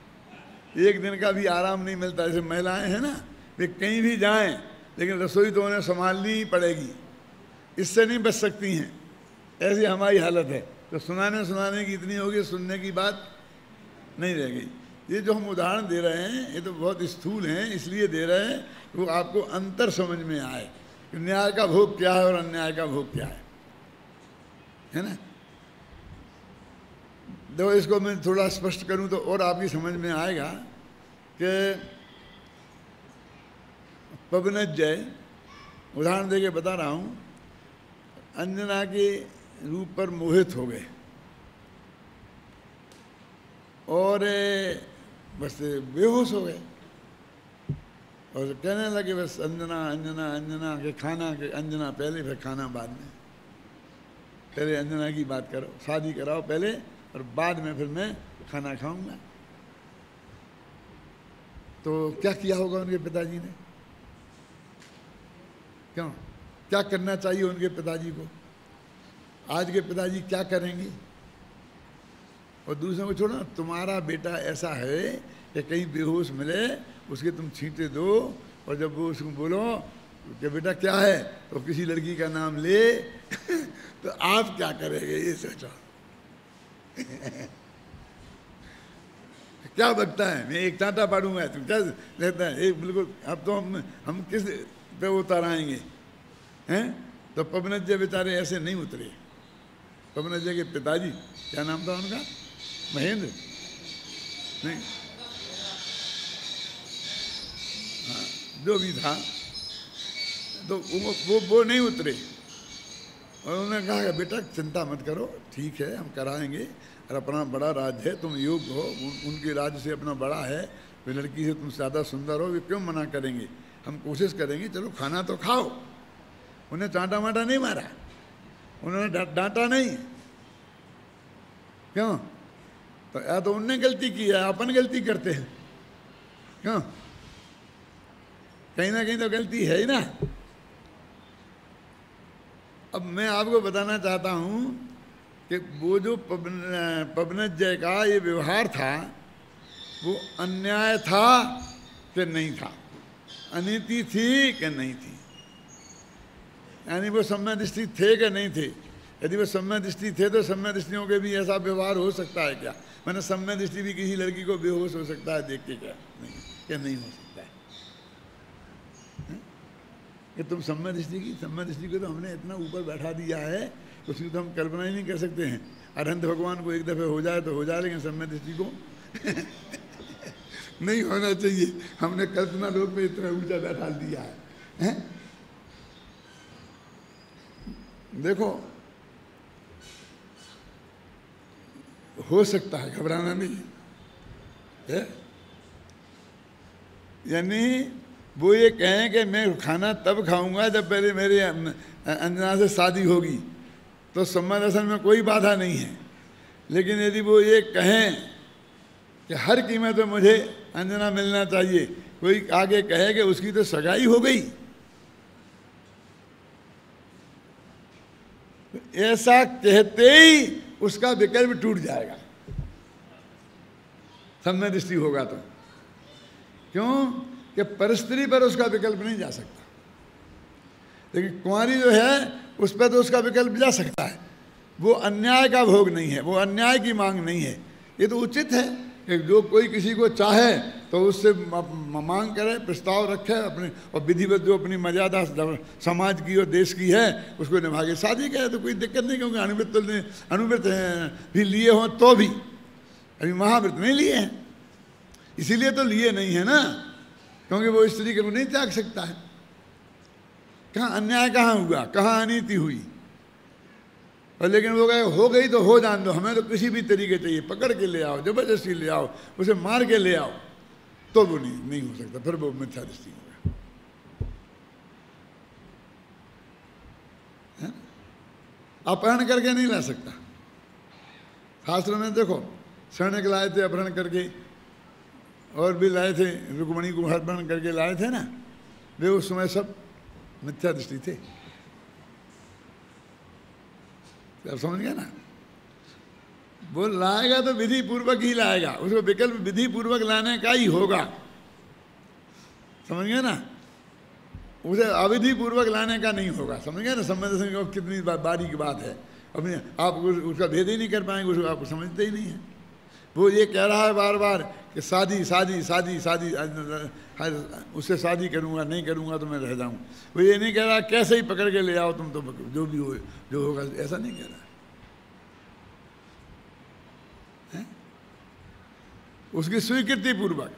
एक दिन का भी आराम नहीं मिलता। जैसे महिलाएं हैं ना, वे कहीं भी जाएं, लेकिन रसोई तो उन्हें संभालनी ही पड़ेगी, इससे नहीं बच सकती हैं। ऐसी हमारी हालत है। तो सुनाने की इतनी होगी, सुनने की बात नहीं रह गई। ये जो हम उदाहरण दे रहे हैं, ये तो बहुत स्थूल हैं, इसलिए दे रहे हैं कि वो आपको अंतर समझ में आए, न्याय का भोग क्या है और अन्याय का भोग क्या है ना? देखो, इसको मैं थोड़ा स्पष्ट करूं तो और आपकी समझ में आएगा कि पवनजय, उदाहरण देके बता रहा हूं, अंजना के रूप पर मोहित हो गए और बस बेहोश हो गए, और कहने लगे बस अंजना अंजना अंजना, के खाना के अंजना पहले फिर खाना बाद में। पहले अंजना की बात करो, शादी कराओ पहले, और बाद में फिर मैं खाना खाऊंगा। तो क्या किया होगा उनके पिताजी ने? क्यों? क्या करना चाहिए उनके पिताजी को? आज के पिताजी क्या करेंगे? और दूसरों को छोड़ो, तुम्हारा बेटा ऐसा है कि कहीं बेहोश मिले, उसके तुम छींटे दो, और जब वो उसको बोलो कि बेटा क्या है, तो किसी लड़की का नाम ले तो आप क्या करेंगे ये सोचो। क्या बकता है, मैं एक चांटा पाड़ूंगा तू क्या लेता है, एक बिल्कुल। अब तो हम किस पे उतर आएंगे हैं। तो पवनज्जय बेचारे ऐसे नहीं उतरे। पवनज्जय के पिताजी, क्या नाम था उनका, महेंद्र नहीं, हाँ जो भी था, तो वो नहीं उतरे। और उन्होंने कहा कि बेटा चिंता मत करो, ठीक है हम कराएंगे, और अपना बड़ा राज्य है, तुम योग्य हो, उनके राज्य से अपना बड़ा है, वे लड़की से तुम ज़्यादा सुंदर हो, वे क्यों मना करेंगे, हम कोशिश करेंगे, चलो खाना तो खाओ। उन्हें चांटा माटा नहीं मारा, उन्होंने डांटा नहीं। क्यों? तो या तो उनने गलती की है, अपन गलती करते हैं। क्यों? कहीं ना कहीं तो गलती है ही ना। अब मैं आपको बताना चाहता हूँ कि वो जो पवनज्जय का ये व्यवहार था, वो अन्याय था कि नहीं था, अनीति थी कि नहीं थी, यानी वो सम्य दृष्टि थे कि नहीं थे। यदि वो सम्य दृष्टि थे तो सम्य दृष्टियों के भी ऐसा व्यवहार हो सकता है क्या? मैंने सम्य दृष्टि भी किसी लड़की को बेहोश हो सकता है देख के, क्या नहीं हो सकता है कि तुम सम्य दृष्टि को तो हमने इतना ऊपर बैठा दिया है, उसकी तो हम कल्पना ही नहीं कर सकते हैं। अनंत भगवान को एक दफ़े हो जाए तो हो जाए, लेकिन सम्य दृष्टि को नहीं होना चाहिए। हमने कल्पना लोक में इतना ऊंचा बैठा दिया है। देखो हो सकता है, घबराना नहीं है। यानी वो ये कहें कि मैं खाना तब खाऊंगा जब पहले मेरे अंजना से शादी होगी, तो सम्य दर्शन में कोई बाधा नहीं है। लेकिन यदि वो ये कहें कि हर कीमत पे मुझे अंजना मिलना चाहिए, कोई आगे कहे कि उसकी तो सगाई हो गई, ऐसा कहते ही उसका विकल्प टूट जाएगा, सम्य दृष्टि होगा तो। क्यों कि परस्त्री पर उसका विकल्प नहीं जा सकता, लेकिन कुंवारी जो है उस पर तो उसका विकल्प जा सकता है। वो अन्याय का भोग नहीं है, वो अन्याय की मांग नहीं है। ये तो उचित है कि जो कोई किसी को चाहे तो उससे मांग करे, प्रस्ताव रखे अपने, और विधिवत जो अपनी मर्यादा समाज की और देश की है उसको निभा के शादी करे, तो कोई दिक्कत नहीं। क्योंकि अनुव्रत भी लिए हों तो भी, अभी महाव्रत नहीं लिए हैं, इसीलिए तो लिए नहीं है ना, क्योंकि वो स्त्री को नहीं त्याग सकता है। कहाँ अन्याय कहाँ हुआ, कहाँ अनीति हुई। और लेकिन वो कहे हो गई तो हो जान दो, हमें तो किसी भी तरीके चाहिए, पकड़ के ले आओ, जबरदस्ती ले आओ, उसे मार के ले आओ, तो वो नहीं हो सकता, फिर वो मिथ्या दृष्टि होगा। अपहरण करके नहीं ला सकता। शास्त्र में देखो, शरण के लाए थे अपहरण करके, और भी लाए थे, रुक्मणी को अपहरण करके लाए थे ना, वे उस समय सब मिथ्या दृष्टि थे। अब समझ गया ना। वो लाएगा तो विधि पूर्वक ही लाएगा, उसको विकल्प विधि पूर्वक लाने का ही होगा, समझ गया ना। उसे अविधि पूर्वक लाने का नहीं होगा, समझ गया ना। सम्य दर्शन कितनी बारीक बात है, अपने आप उसका भेद ही नहीं कर पाएंगे, उसको आप समझते ही नहीं है। वो ये कह रहा है बार बार कि शादी शादी शादी शादी, उससे शादी करूँगा, नहीं करूँगा तो मैं रह जाऊँ। वो ये नहीं कह रहा कैसे ही पकड़ के ले आओ तुम, तो जो भी हो जो होगा, ऐसा नहीं कह रहा है। उसकी स्वीकृति पूर्वक।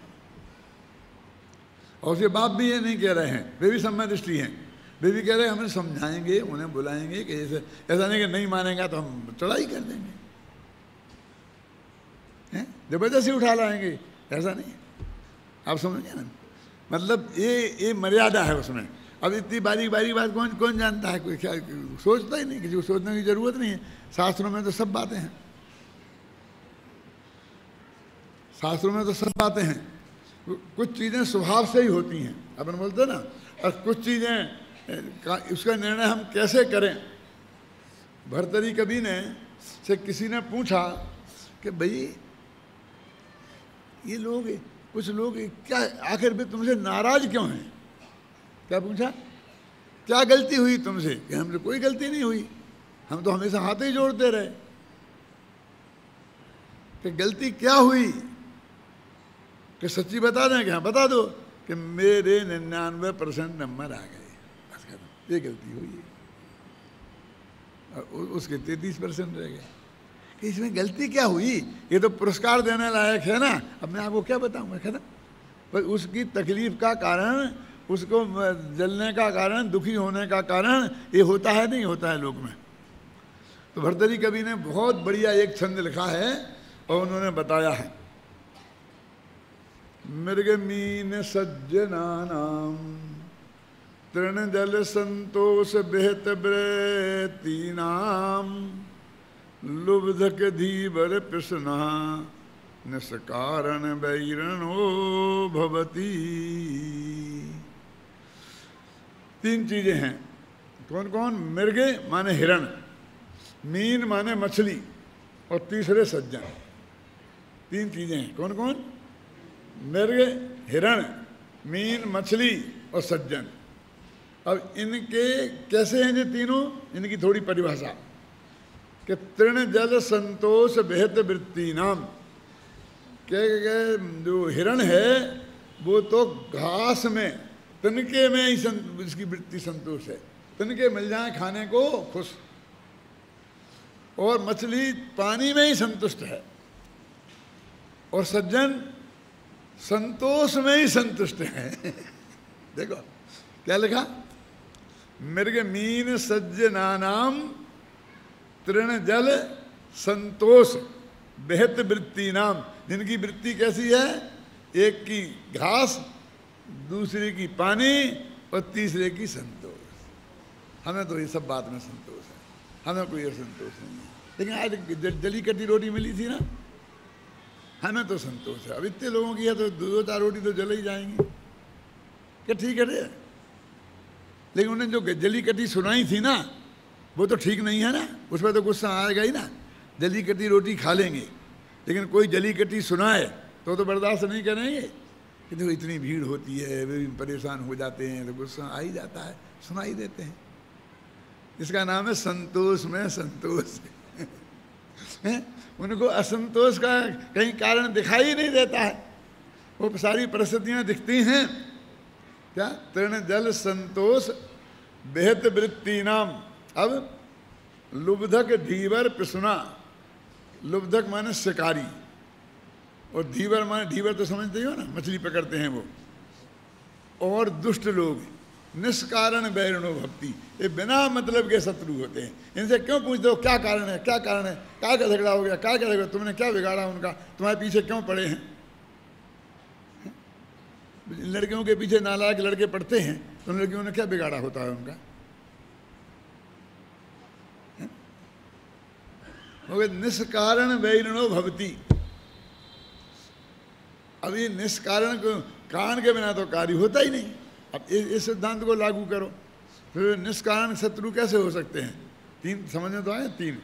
और उसके बाप भी ये नहीं कह रहे हैं, वे भी सम्य दृष्टि हैं, वे भी कह रहे हैं हमें समझाएंगे, उन्हें बुलाएंगे कि ऐसा नहीं कि नहीं मानेगा तो हम चढ़ाई कर देंगे, जबरदस्ती उठा लाएंगे, ऐसा नहीं। आप समझ गए ना। मतलब ये मर्यादा है उसमें। अब इतनी बारीक बात कौन जानता है, कोई क्या सोचता ही नहीं, किसी को सोचने की जरूरत नहीं है। शास्त्रों में तो सब बातें हैं, शास्त्रों में तो सब बातें हैं। कुछ चीज़ें स्वभाव से ही होती हैं, अपन बोलते ना, और कुछ चीज़ें उसका निर्णय हम कैसे करें। भर्तरी कवि ने से किसी ने पूछा कि भाई ये लोग, कुछ लोग क्या आखिर में तुमसे नाराज क्यों हैं। क्या पूछा, क्या गलती हुई तुमसे? कि हमसे कोई गलती नहीं हुई, हम तो हमेशा हाथ ही जोड़ते रहे। कि गलती क्या हुई? कि सच्ची बता दें कि हाँ बता दो कि मेरे 99% नंबर आ गए, बस खत्म, ये गलती हुई है। और उसके 33% रह गए कि इसमें गलती क्या हुई, ये तो पुरस्कार देने लायक है ना, अब मैं आपको क्या बताऊँ, मैं खत्म। पर उसकी तकलीफ का कारण, उसको जलने का कारण, दुखी होने का कारण ये होता है नहीं होता है लोक में। तो भर्तृहरि कवि ने बहुत बढ़िया एक छंद लिखा है और उन्होंने बताया है, मृग मीन सज्जनानाम तृण जल संतोष बेहत ब्रेतीनाम लुब्धक धीवर प्रसन्ना निष्कारण वैरणो भवती। तीन चीजें हैं, कौन कौन? मृगे माने हिरण, मीन माने मछली, और तीसरे सज्जन। तीन चीजें हैं, कौन कौन? मृग, हिरण, मीन, मछली और सज्जन। अब इनके कैसे हैं ये तीनों, इनकी थोड़ी परिभाषा कि तृण जल संतोष बेहत वृत्ति नाम। क्या जो हिरण है वो तो घास में, तिनके में ही इसकी वृत्ति संतोष है, तिनके मिल जाए खाने को खुश। और मछली पानी में ही संतुष्ट है, और सज्जन संतोष में ही संतुष्ट है। देखो क्या लिखा, मृग मीन सज्जनानाम तृण जल संतोष बेहत वृत्ति नाम। जिनकी वृत्ति कैसी है, एक की घास, दूसरे की पानी और तीसरे की संतोष। हमें तो ये सब बात में संतोष है, हमें कोई ये संतोष नहीं है। लेकिन आज जली कटी रोटी मिली थी ना, हमें तो संतोष है। अब इतने लोगों की है तो दो चार रोटी तो जल ही जाएंगी, क्या ठीक है रे। लेकिन उन्हें जो जली कटी सुनाई थी ना, वो तो ठीक नहीं है ना, उसमें तो गुस्सा आएगा ही ना। जली कटी रोटी खा लेंगे, लेकिन कोई जली कटी सुनाए तो बर्दाश्त नहीं करेंगे। कि देखो इतनी भीड़ होती है, वे परेशान हो जाते हैं, तो गुस्सा आ ही जाता है, सुनाई देते हैं। इसका नाम है संतोष में संतोष। उनको असंतोष का कहीं कारण दिखाई नहीं देता है, वो सारी परिस्थितियां दिखती हैं। क्या? तृण जल संतोष बेहत वृत्ति नाम। अब लुब्धक धीवर प्रसुना, लुब्धक माने शिकारी, और धीवर माने, धीवर तो समझते हो ना, मछली पकड़ते हैं वो। और दुष्ट लोग निष्कारण वैरणो भक्ति, ये बिना मतलब के शत्रु होते हैं। इनसे क्यों पूछते हो क्या कारण है, क्या कारण है, क्या का झगड़ा हो गया, क्या क्या झगड़ा, तुमने क्या बिगाड़ा उनका, तुम्हारे पीछे क्यों पड़े हैं। लड़कियों के पीछे नालायक लड़के पड़ते हैं, तो उन लड़कियों ने क्या बिगाड़ा होता है उनका। निष्कारण वैरणो भवती। अब ये निष्कारण को, कारण के बिना तो कार्य होता ही नहीं। अब इस सिद्धांत को लागू करो, फिर निष्कारण शत्रु कैसे हो सकते हैं। तीन समझ में तो आए, तीन।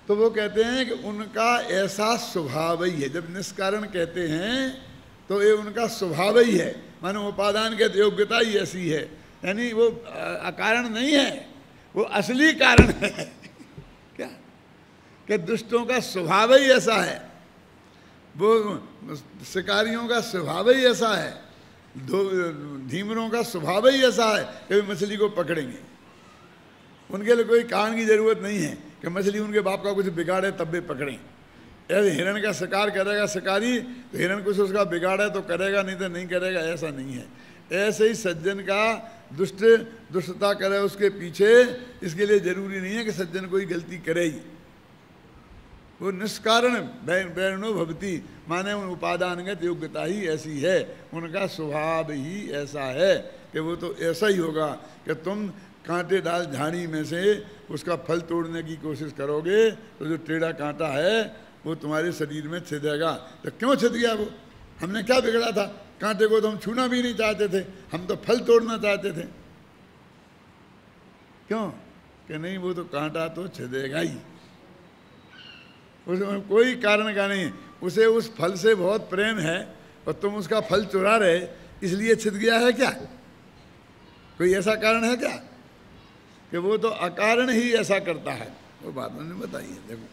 तो वो कहते हैं कि उनका ऐसा स्वभाव ही है। जब निष्कारण कहते हैं तो ये उनका स्वभाव ही है, मानो उपादान के योग्यता ही ऐसी है। यानी वो अकारण नहीं है, वो असली कारण है। क्या कि दुष्टों का स्वभाव ही ऐसा है, वो शिकारियों का स्वभाव ही ऐसा है, धीमरों का स्वभाव ही ऐसा है कि मछली को पकड़ेंगे। उनके लिए कोई कारण की जरूरत नहीं है कि मछली उनके बाप का कुछ बिगाड़े तब भी पकड़ें। ऐसे हिरण का शिकार करेगा शिकारी, तो हिरण कुछ उसका बिगाड़ा तो करेगा, नहीं तो नहीं करेगा, ऐसा नहीं है। ऐसे ही सज्जन का दुष्टता करे उसके पीछे, इसके लिए जरूरी नहीं है कि सज्जन कोई गलती करे ही। वो निष्कारण वैरणो भवती, माने उन उपादानगत योग्यता ही ऐसी है, उनका स्वभाव ही ऐसा है कि वो तो ऐसा ही होगा कि तुम कांटे डाल झाड़ी में से उसका फल तोड़ने की कोशिश करोगे तो जो टेढ़ा कांटा है वो तुम्हारे शरीर में छिदेगा। तो क्यों छिद गया वो, हमने क्या बिगड़ा था, कांटे को तो हम छूना भी नहीं चाहते थे, हम तो फल तोड़ना चाहते थे। क्यों कि नहीं, वो तो कांटा तो छिदेगा ही, उसमें कोई कारण का नहीं। उसे उस फल से बहुत प्रेम है और तुम उसका फल चुरा रहे इसलिए छिद गया है क्या? कोई ऐसा कारण है क्या? कि वो तो अकारण ही ऐसा करता है। वो बात मैंने बताई है। देखो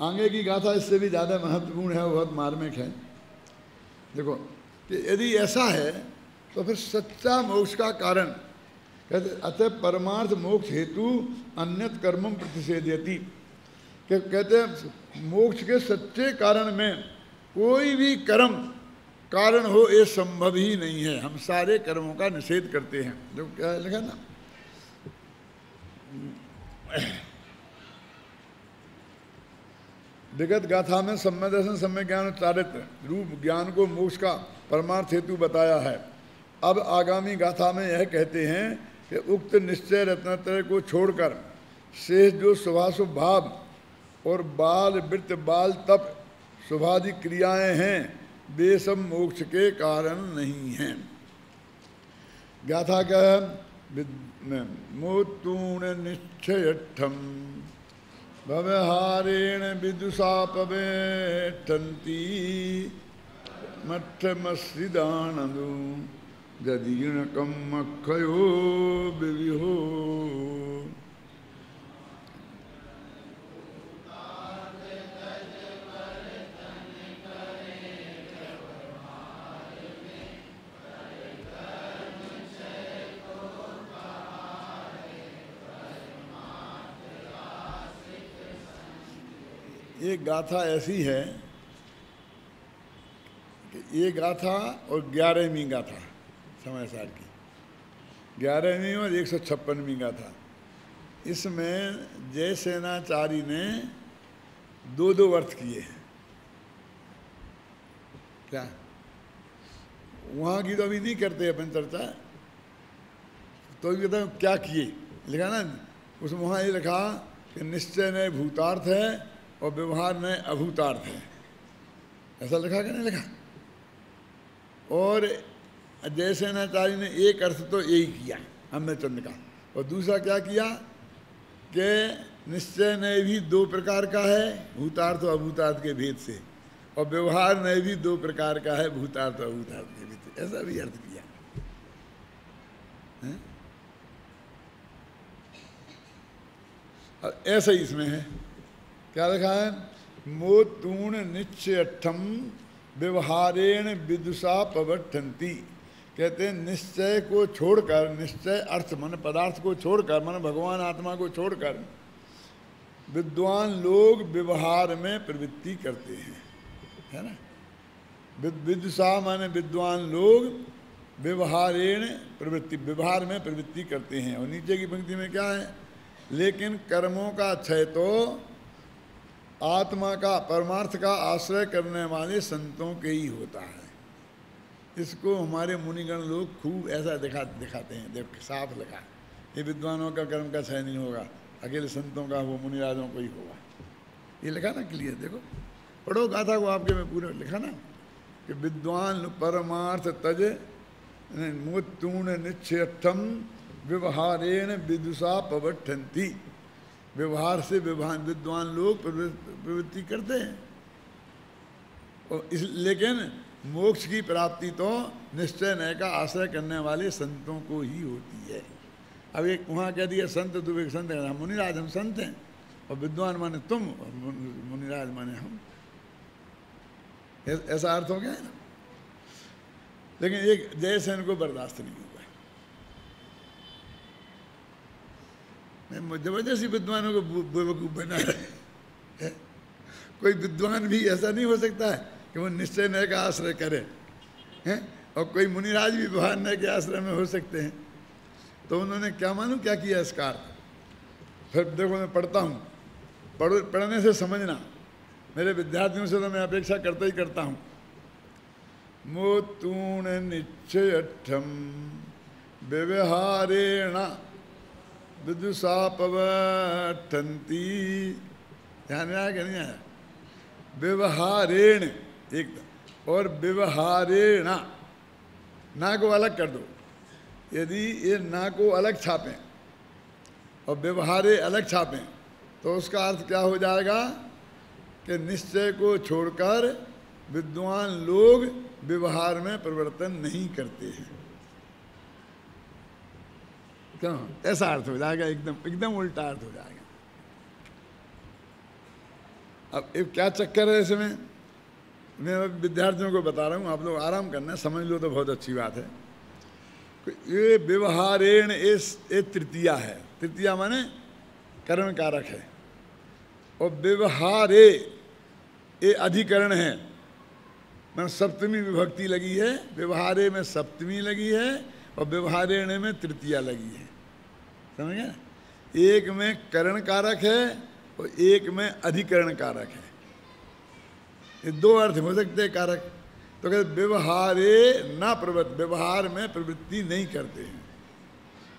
आगे की गाथा इससे भी ज़्यादा महत्वपूर्ण है, बहुत मार्मिक है। देखो कि यदि ऐसा है तो फिर सच्चा मोक्ष का कारण कहते, अतः परमार्थ मोक्ष हेतु अन्यत कर्मम प्रतिषेधयति, कि कहते हैं मोक्ष के सच्चे कारण में कोई भी कर्म कारण हो ये संभव ही नहीं है। हम सारे कर्मों का निषेध करते हैं। जो क्या लिखा ना, विगत गाथा में सम्य दर्शन सम्य ज्ञान चारित्र रूप ज्ञान को मोक्ष का परमार्थ हेतु बताया है। अब आगामी गाथा में यह कहते हैं कि उक्त निश्चय रत्नत्रय को छोड़कर शेष जो शुभाशुभ भाव और बाल वृत्त बाल तप शुभादि क्रियाएं हैं वे सब मोक्ष के कारण नहीं हैं। गाथा का मोतूण निश्चयठम व्यवहारेण विदुषापवेष्टन्ति मठमश्रिदानन्दो गदीर्णकम अक्षयो विविहो। ये गाथा ऐसी है कि ये गाथा और 11वीं गाथा समय सार की 11वीं और 156वीं गाथा, इसमें जयसेनाचारी ने दो दो अर्थ किए हैं। क्या वहाँ की तो अभी नहीं करते अपन चर्चा, तो ये तो क्या किए लिखा ना उसमें, वहाँ ये लिखा कि निश्चय नए भूतार्थ है और व्यवहार में अभूतार्थ है, ऐसा लिखा कि नहीं लिखा। और जयसेनाचारी ने एक अर्थ तो यही किया अम्बेचंद का, और दूसरा क्या किया कि निश्चय नए भी दो प्रकार का है, भूतार्थ और अभूतार्थ के भेद से, और व्यवहार नए भी दो प्रकार का है, भूतार्थ और अभूतार्थ के भेद से, ऐसा भी अर्थ किया है? और ऐसा ही इसमें है, क्या लिखा है, मोतूण निश्चयठम व्यवहारेण विदुषा पवर्ठन्ति, कहते हैं निश्चय को छोड़कर, निश्चय अर्थ मन पदार्थ को छोड़कर, मन भगवान आत्मा को छोड़कर विद्वान लोग व्यवहार में प्रवृत्ति करते हैं, है ना। विदुषा माने विद्वान लोग व्यवहारेण प्रवृत्ति, व्यवहार में प्रवृत्ति करते हैं। और नीचे की पंक्ति में क्या है, लेकिन कर्मों का क्षय तो आत्मा का परमार्थ का आश्रय करने वाले संतों के ही होता है। इसको हमारे मुनिगण लोग खूब ऐसा दिखाते हैं, देख साफ लिखा, ये विद्वानों का कर्म का क्षय नहीं होगा, अकेले संतों का वो मुनिराजों को ही होगा, ये लिखा ना क्लियर। देखो पढ़ो गाथा को, आपके में पूरे लिखा ना कि विद्वान परमार्थ तज मोतूण निश्चयठम व्यवहारेण विदुषा पवर्ठन्ति, व्यवहार से विद्वान लोग प्रवृत्ति करते हैं, और लेकिन मोक्ष की प्राप्ति तो निश्चय नय का आश्रय करने वाले संतों को ही होती है। अब एक वहाँ कह दिया संत, दो एक संत है, मुनिराज हम संत हैं, और विद्वान माने तुम और मुनिराज माने हम, ऐसा अर्थ हो गया है ना। लेकिन एक जयसेन को बर्दाश्त नहीं हुआ, जबरदस्ती विद्वानों को बेवकूफ़ बना रहे। कोई विद्वान भी ऐसा नहीं हो सकता है कि वो निश्चय नय का आश्रय करे, हैं, और कोई मुनिराज भी व्यवहार नय के आश्रय में हो सकते हैं। तो उन्होंने क्या मालूम क्या किया इसका अर्थ। फिर देखो मैं पढ़ता हूँ, पढ़ने से समझना, मेरे विद्यार्थियों से तो मैं अपेक्षा करता ही करता हूँ। मोतूण निश्चयठम व्यवहारेण विदुषा पवर्ठन्ति, ध्यान में आया कि नहीं आया, व्यवहारेण एकदम, और व्यवहारेण ना को अलग कर दो, यदि ये ना को अलग छापें और व्यवहारे अलग छापें तो उसका अर्थ क्या हो जाएगा कि निश्चय को छोड़कर विद्वान लोग व्यवहार में परिवर्तन नहीं करते हैं। क्यों? ऐसा अर्थ हो जाएगा, एकदम एकदम उल्टा अर्थ हो जाएगा। अब एक क्या चक्कर है इसमें, मैं विद्यार्थियों को बता रहा हूँ, आप लोग आराम करना, समझ लो तो बहुत अच्छी बात है। ये व्यवहारेण ये तृतीया है, तृतीया माने कर्म कारक है, और व्यवहारे ये अधिकरण है, मैंने सप्तमी विभक्ति लगी है, व्यवहारे में सप्तमी लगी है और व्यवहारेण में तृतीया लगी है, समझ गए? एक में करण कारक है और एक में अधिकरण कारक है, ये दो अर्थ हो सकते हैं कारक। तो कहते व्यवहारे ना प्रवृत्ति, व्यवहार में प्रवृत्ति नहीं करते हैं,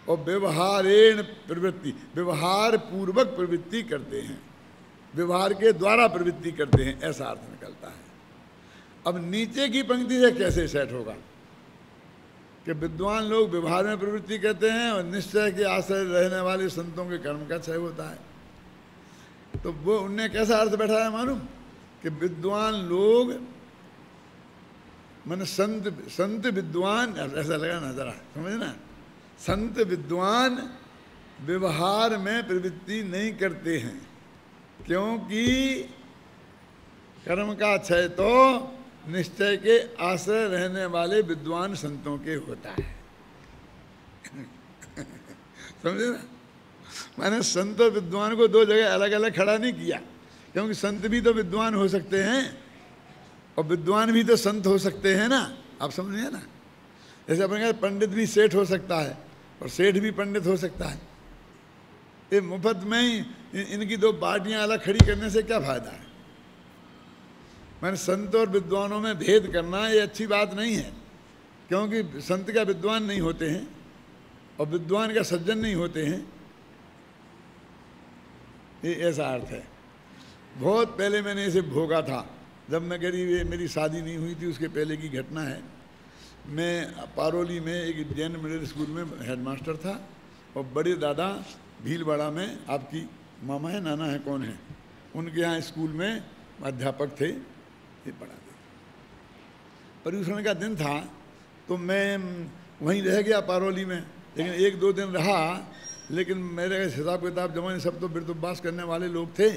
और व्यवहारेण प्रवृत्ति, व्यवहार पूर्वक प्रवृत्ति करते हैं, व्यवहार के द्वारा प्रवृत्ति करते हैं, ऐसा अर्थ निकलता है। अब नीचे की पंक्ति से कैसे सेट होगा कि विद्वान लोग व्यवहार में प्रवृत्ति करते हैं और निश्चय के आश्रय रहने वाले संतों के कर्म का क्षय होता है। तो वो उनने कैसा अर्थ बैठाया मालूम, कि विद्वान लोग माने संत विद्वान, ऐसा लगा ना जरा समझना, संत विद्वान व्यवहार में प्रवृत्ति नहीं करते हैं, क्योंकि कर्म का क्षय तो निश्चय के आश्रय रहने वाले विद्वान संतों के होता है। समझे ना, मैंने संत और विद्वान को दो जगह अलग अलग खड़ा नहीं किया, क्योंकि संत भी तो विद्वान हो सकते हैं और विद्वान भी तो संत हो सकते हैं ना, आप समझ गए ना। जैसे अपन कहते पंडित भी सेठ हो सकता है और सेठ भी पंडित हो सकता है। ये मुफ्त में ही इनकी दो पार्टियां अलग खड़ी करने से क्या फायदा है। मैंने संत और विद्वानों में भेद करना ये अच्छी बात नहीं है, क्योंकि संत का विद्वान नहीं होते हैं और विद्वान का सज्जन नहीं होते हैं, ये ऐसा अर्थ है। बहुत पहले मैंने इसे भोगा था, जब मैं करीब मेरी शादी नहीं हुई थी उसके पहले की घटना है। मैं पारोली में एक जैन मिडिल स्कूल में हेडमास्टर था और बड़े दादा भीलवाड़ा में, आपकी मामा है नाना है कौन है, उनके यहाँ स्कूल में अध्यापक थे, ये पढ़ाते। पर्यूषण का दिन था तो मैं वहीं रह गया पारोली में, लेकिन एक दो दिन रहा, लेकिन मेरे हिसाब किताब जमा सब तो बिरतुब्बास करने वाले लोग थे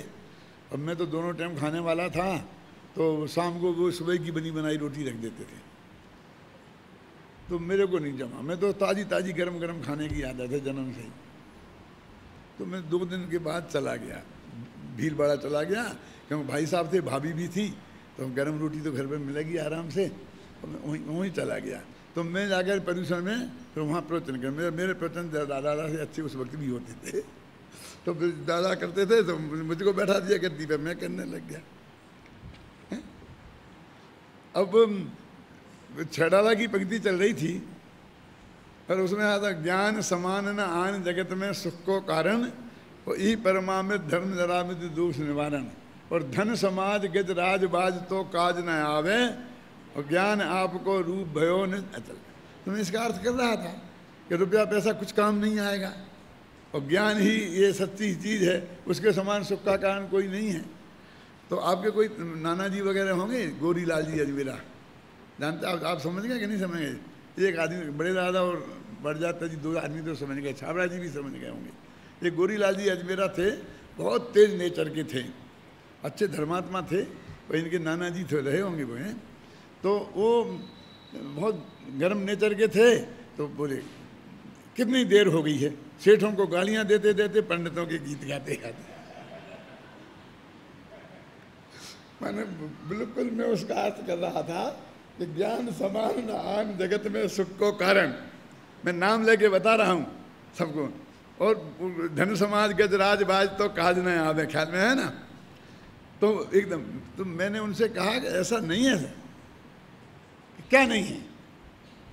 और मैं तो दोनों टाइम खाने वाला था, तो शाम को वो सुबह की बनी बनाई रोटी रख देते थे, तो मेरे को नहीं जमा। मैं तो ताज़ी ताज़ी गरम गरम खाने की आदत है जन्म से ही। तो मैं 2 दिन के बाद चला गया, भीलवाड़ा चला गया, क्योंकि भाई साहब थे, भाभी भी थी, तो गरम रोटी तो घर पे मिलेगी आराम से, तो मैं वहीं चला गया। तो मैं जाकर पर्यूषण में फिर वहाँ प्रवचन कर, मेरे प्रवचन दादा से अच्छे उस वक्त भी होते थे, तो फिर दादा करते थे तो मुझको बैठा दिया गद्दी पे, मैं करने लग गया। अब छड़ाला की पंक्ति चल रही थी पर उसमें आता ज्ञान समान न आन जगत में सुख को कारण, और ई परमामृत धर्म जरामित दोष निवारण, और धन समाज गज राज बाज तो काज न आवे, और ज्ञान आपको रूप भयो न अचल। तो मैं इसका अर्थ कर रहा था कि रुपया पैसा कुछ काम नहीं आएगा और ज्ञान ही ये सच्ची चीज़ है, उसके समान सुख का कारण कोई नहीं है। तो आपके कोई नाना जी वगैरह होंगे, गोरी लाल जी अजमेरा, जानते आप समझ गए कि नहीं समझ गए? एक आदमी, बड़े दादा और बड़जाता जी 2 आदमी तो समझ गए, छाबड़ा जी भी समझ गए होंगे। ये गोरी लाल जी अजमेरा थे, बहुत तेज नेचर के थे, अच्छे धर्मात्मा थे, और इनके नाना जी थे, रहे होंगे वो हैं। तो वो बहुत गर्म नेचर के थे, तो बोले कितनी देर हो गई है, सेठों को गालियां देते देते पंडितों के गीत गाते गाते। मैंने बिल्कुल मैं उसका अर्थ कर रहा था कि ज्ञान समान आन जगत में सुख को कारण, मैं नाम लेके बता रहा हूँ सबको, और धन समाज गज राज बाज तो काज न आवे, ख्याल में है ना। तो एकदम, तो मैंने उनसे कहा कि ऐसा नहीं है सर, क्या नहीं है?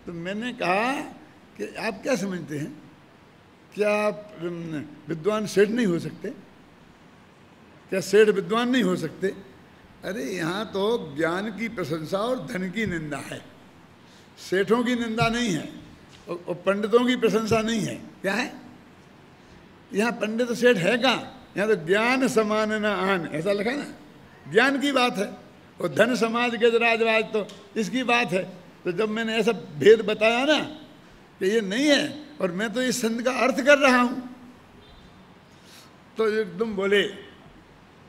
तो मैंने कहा कि आप क्या समझते हैं, क्या आप विद्वान सेठ नहीं हो सकते? क्या सेठ विद्वान नहीं हो सकते? अरे यहाँ तो ज्ञान की प्रशंसा और धन की निंदा है, सेठों की निंदा नहीं है और पंडितों की प्रशंसा नहीं है। क्या है यहाँ? पंडित सेठ है कहाँ? यहाँ तो ज्ञान समान न आन, ऐसा लिखा ना, ज्ञान की बात है, और धन समाज गज राजवाज तो इसकी बात है। तो जब मैंने ऐसा भेद बताया ना कि ये नहीं है और मैं तो इस संत का अर्थ कर रहा हूँ, तो एकदम बोले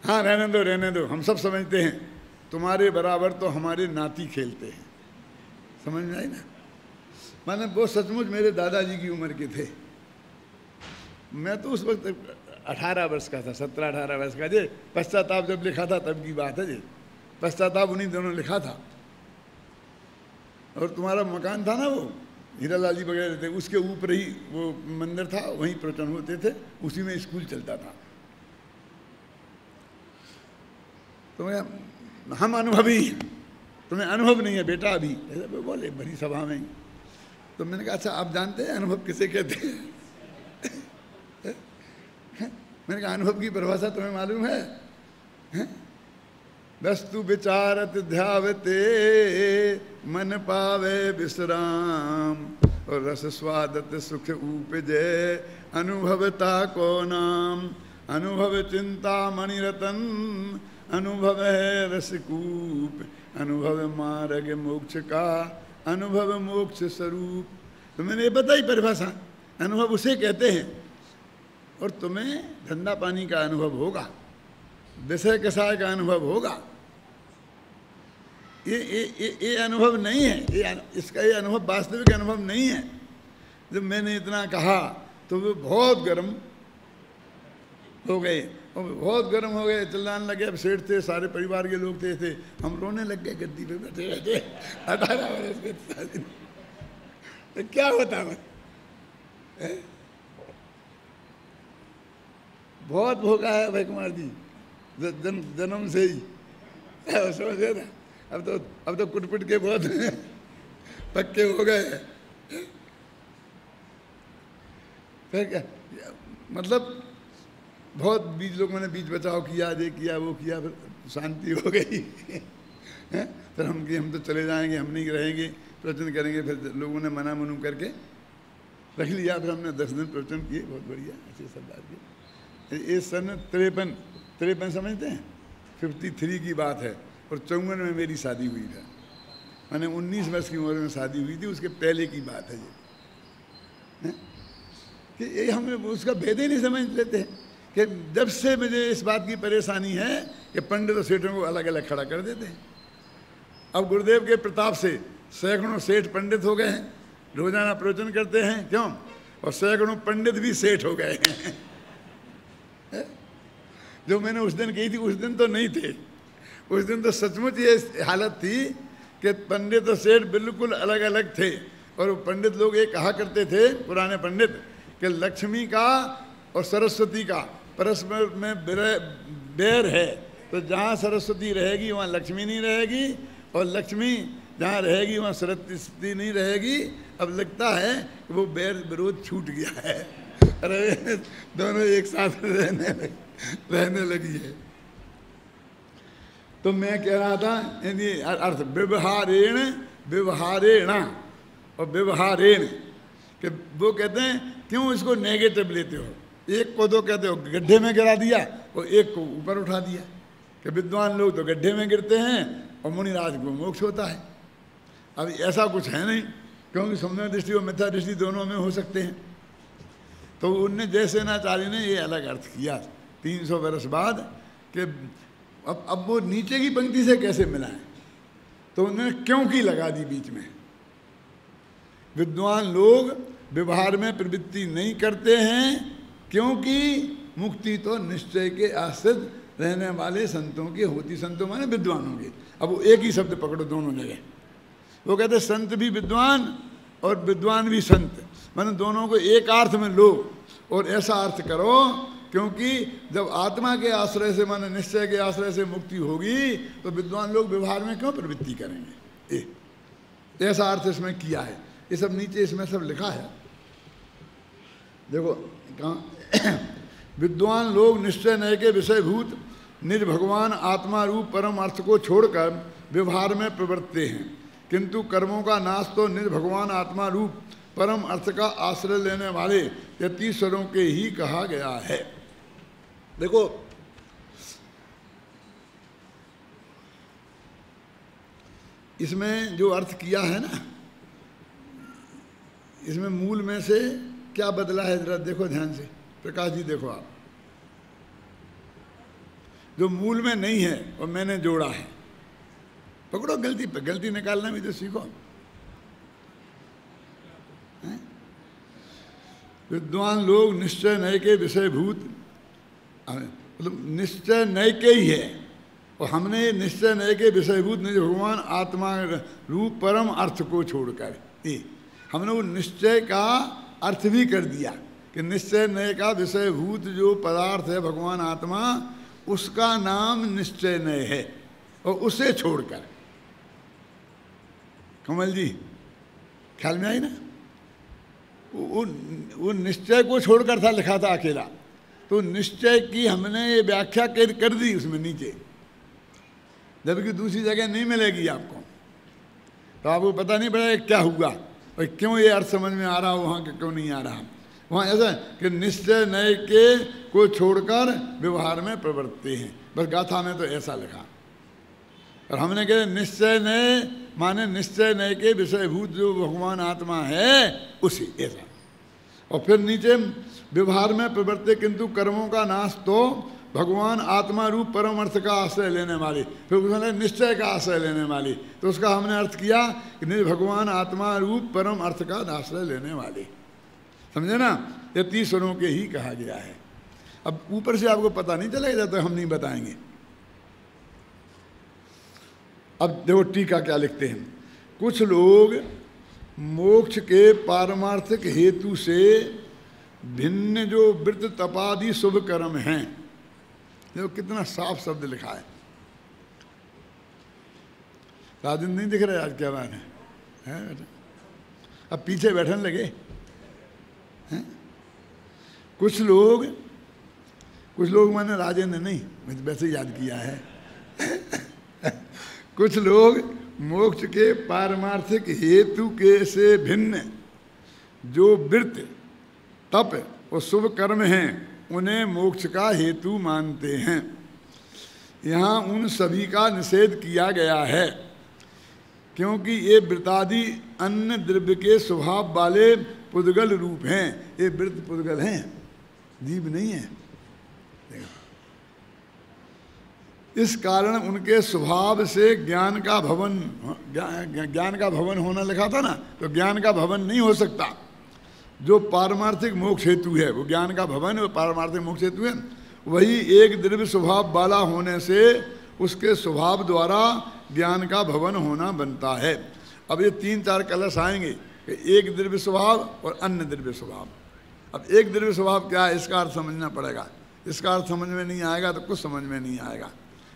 हाँ रहने दो, हम सब समझते हैं, तुम्हारे बराबर तो हमारे नाती खेलते हैं। समझ में आई ना? माने वो सचमुच मेरे दादाजी की उम्र के थे। मैं तो उस वक्त 18 वर्ष का था, 17-18 वर्ष का। जे पश्चाताप जब लिखा था तब की बात है। जे पश्चाताप उन्हीं दोनों लिखा था। और तुम्हारा मकान था ना, वो हीरालाल जी वगैरह थे, उसके ऊपर ही वो मंदिर था, वहीं प्रवचन होते थे, उसी में स्कूल चलता था। तो मैं, हम अनुभवी हैं, तुम्हें अनुभव नहीं है बेटा अभी, ऐसा बोले बड़ी सभा में। तो मैंने कहा अच्छा आप जानते हैं अनुभव किसे कहते हैं? मैंने कहा अनुभव की परिभाषा तुम्हें मालूम है? वस्तु विचारत ध्यावते मन पावे विश्राम, और रस स्वादत सुख उपजे अनुभवता को नाम। अनुभव चिंता मणिरतन, अनुभव है रसकूप, अनुभव मार्ग मोक्ष का, अनुभव मोक्ष स्वरूप। तो मैंने बताई परिभाषा, अनुभव उसे कहते हैं। और तुम्हें धंधा पानी का अनुभव होगा, विषय कसाय का अनुभव होगा, ये अनुभव नहीं है, ये अनुभव वास्तविक अनुभव नहीं है। जब मैंने इतना कहा तो वे बहुत गर्म हो गए, और बहुत गर्म हो गए, चिल्लाने लगे। अब सेठ थे, सारे परिवार के लोग थे, हम रोने लग गए गद्दी पे बैठे बैठे। 18 वर्ष के तो क्या होता है? बहुत भोगा है भाई कुमार जी, जन्म से ही, समझे ना? अब तो कुटपुट के बहुत पक्के हो गए। फिर क्या मतलब, बहुत बीच लोगों ने बीच बचाव किया, ये किया वो किया, फिर शांति हो गई। फिर हम तो चले जाएंगे, हम नहीं रहेंगे, प्रवचन करेंगे। फिर लोगों ने मना मनू करके रख लिया। फिर हमने 10 दिन प्रवचन किए, बहुत बढ़िया अच्छे सरदार के। ये सन 53 समझते हैं, 53 की बात है। और 54 में मेरी शादी हुई था, मैंने 19 वर्ष की उम्र में शादी हुई थी। उसके पहले की बात है ये, कि ये हमें उसका भेद ही नहीं समझ लेते हैं। कि जब से मुझे इस बात की परेशानी है कि पंडित और सेठों को अलग अलग खड़ा कर देते हैं। अब गुरुदेव के प्रताप से सैकड़ों सेठ पंडित हो गए हैं, रोजाना प्रवचन करते हैं, क्यों? और सैकड़ों पंडित भी सेठ हो गए हैं। जो मैंने उस दिन कही थी, उस दिन तो नहीं थे। उस दिन तो सचमुच ये हालत थी कि पंडित और सेठ बिल्कुल अलग अलग थे। और वो पंडित लोग ये कहा करते थे, पुराने पंडित, कि लक्ष्मी का और सरस्वती का परस्पर में बैर है। तो जहाँ सरस्वती रहेगी वहाँ लक्ष्मी नहीं रहेगी, और लक्ष्मी जहाँ रहेगी वहाँ सरस्वती नहीं रहेगी। अब लगता है कि वो बैर विरोध छूट गया है, अरे दोनों एक साथ रहने लगी है। तो मैं कह रहा था अर्थ व्यवहारेण और व्यवहारेण, कि वो कहते हैं क्यों इसको नेगेटिव लेते हो? एक को तो कहते हो गड्ढे में गिरा दिया और एक को ऊपर उठा दिया, कि विद्वान लोग तो गड्ढे में गिरते हैं और मुनिराज को मोक्ष होता है। अब ऐसा कुछ है नहीं, क्योंकि सम्यक दृष्टि और मिथ्या दृष्टि दोनों में हो सकते हैं। तो उनने जयसेनाचार्य ने ये अलग अर्थ किया 300 वर्ष बाद, कि अब वो नीचे की पंक्ति से कैसे मिला है? तो उन्होंने क्योंकि लगा दी बीच में। विद्वान लोग व्यवहार में प्रवृत्ति नहीं करते हैं, क्योंकि मुक्ति तो निश्चय के आश्रित रहने वाले संतों की होती। संतों माने विद्वानों के। अब वो एक ही शब्द पकड़ो दोनों जगह। वो कहते संत भी विद्वान और विद्वान भी संत, माने दोनों को एक अर्थ में लो और ऐसा अर्थ करो, क्योंकि जब आत्मा के आश्रय से, माने निश्चय के आश्रय से मुक्ति होगी, तो विद्वान लोग व्यवहार में क्यों प्रवृत्ति करेंगे? ऐसा अर्थ इसमें किया है। ये सब नीचे इसमें सब लिखा है, देखो कहाँ। विद्वान लोग निश्चय नय के विषयभूत निज भगवान आत्मा रूप परम अर्थ को छोड़कर व्यवहार में प्रवृत्ते हैं, किंतु कर्मों का नाश तो निज भगवान आत्मा रूप परम अर्थ का आश्रय लेने वाले यतीश्वरों के ही कहा गया है। देखो इसमें जो अर्थ किया है ना, इसमें मूल में से क्या बदला है, जरा देखो ध्यान से। प्रकाश जी देखो आप, जो मूल में नहीं है और मैंने जोड़ा है। पकड़ो गलती पे, गलती निकालना भी तो सीखो। विद्वान लोग निश्चय नय के विषयभूत, मतलब निश्चय नय के ही है, और हमने निश्चय नय के विषयभूत निज भगवान आत्मा रूप परम अर्थ को छोड़कर हमने वो निश्चय का अर्थ भी कर दिया कि निश्चय नय का विषयभूत जो पदार्थ है भगवान आत्मा, उसका नाम निश्चय नय है, और उसे छोड़कर। कमल जी ख्याल में आई ना? वो निश्चय को छोड़कर था, लिखा था अकेला, तो निश्चय की हमने ये व्याख्या कर दी उसमें नीचे, जबकि दूसरी जगह नहीं मिलेगी आपको, तो आपको पता नहीं पड़ेगा क्या हुआ और क्यों ये अर्थ समझ में आ रहा, वहाँ के क्यों नहीं आ रहा। वहाँ ऐसा कि निश्चय नय के को छोड़कर व्यवहार में प्रवर्तते हैं, बस गाथा में तो ऐसा लिखा। और हमने कहा निश्चय नय माने निश्चय नय के विषयभूत जो भगवान आत्मा है उसी, ऐसा। और फिर नीचे व्यवहार में प्रवर्ते किंतु कर्मों का नाश तो भगवान आत्मा रूप परम अर्थ का आश्रय लेने वाली, फिर उसने निश्चय का आश्रय लेने वाली, तो उसका हमने अर्थ किया कि भगवान आत्मा रूप परम अर्थ का आश्रय लेने वाली। समझे ना? ये 30 स्वरों के ही कहा गया है। अब ऊपर से आपको पता नहीं चलेगा तो हम नहीं बताएंगे। अब देखो टीका क्या लिखते हैं। कुछ लोग मोक्ष के पारमार्थिक हेतु से भिन्न जो व्रत तपादि शुभ कर्म हैं, देखो कितना साफ शब्द लिखा है। राजेंद्र नहीं दिख रहे आज? क्या बात है बेटा? अब पीछे बैठने लगे हैं? कुछ लोग मैंने राजेंद्र नहीं, मैं वैसे याद किया है। कुछ लोग मोक्ष के पारमार्थिक हेतु के से भिन्न जो व्रत तप और शुभ कर्म हैं उन्हें मोक्ष का हेतु मानते हैं। यहाँ उन सभी का निषेध किया गया है, क्योंकि ये व्रतादि अन्य द्रव्य के स्वभाव वाले पुद्गल रूप हैं। ये व्रत पुद्गल हैं, जीव नहीं है। इस कारण उनके स्वभाव से ज्ञान का भवन होना लिखा था ना, तो ज्ञान का भवन नहीं हो सकता। जो पारमार्थिक मोक्ष हेतु है वो ज्ञान का भवन, वो पारमार्थिक मोक्ष हेतु है। वही एक द्रव्य स्वभाव वाला होने से उसके स्वभाव द्वारा ज्ञान का भवन होना बनता है। अब ये 3-4 कलश आएंगे कि एक द्रव्य स्वभाव और अन्य द्रव्य स्वभाव। अब एक द्रव्य स्वभाव क्या है, इसका अर्थ समझना पड़ेगा। इसका अर्थ समझ में नहीं आएगा तो कुछ समझ में नहीं आएगा।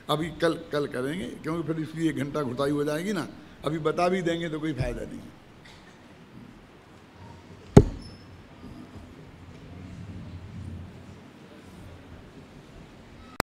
अभी कल करेंगे, क्योंकि फिर इसकी 1 घंटा घुटाई हो जाएगी ना। अभी बता भी देंगे तो कोई फायदा नहीं।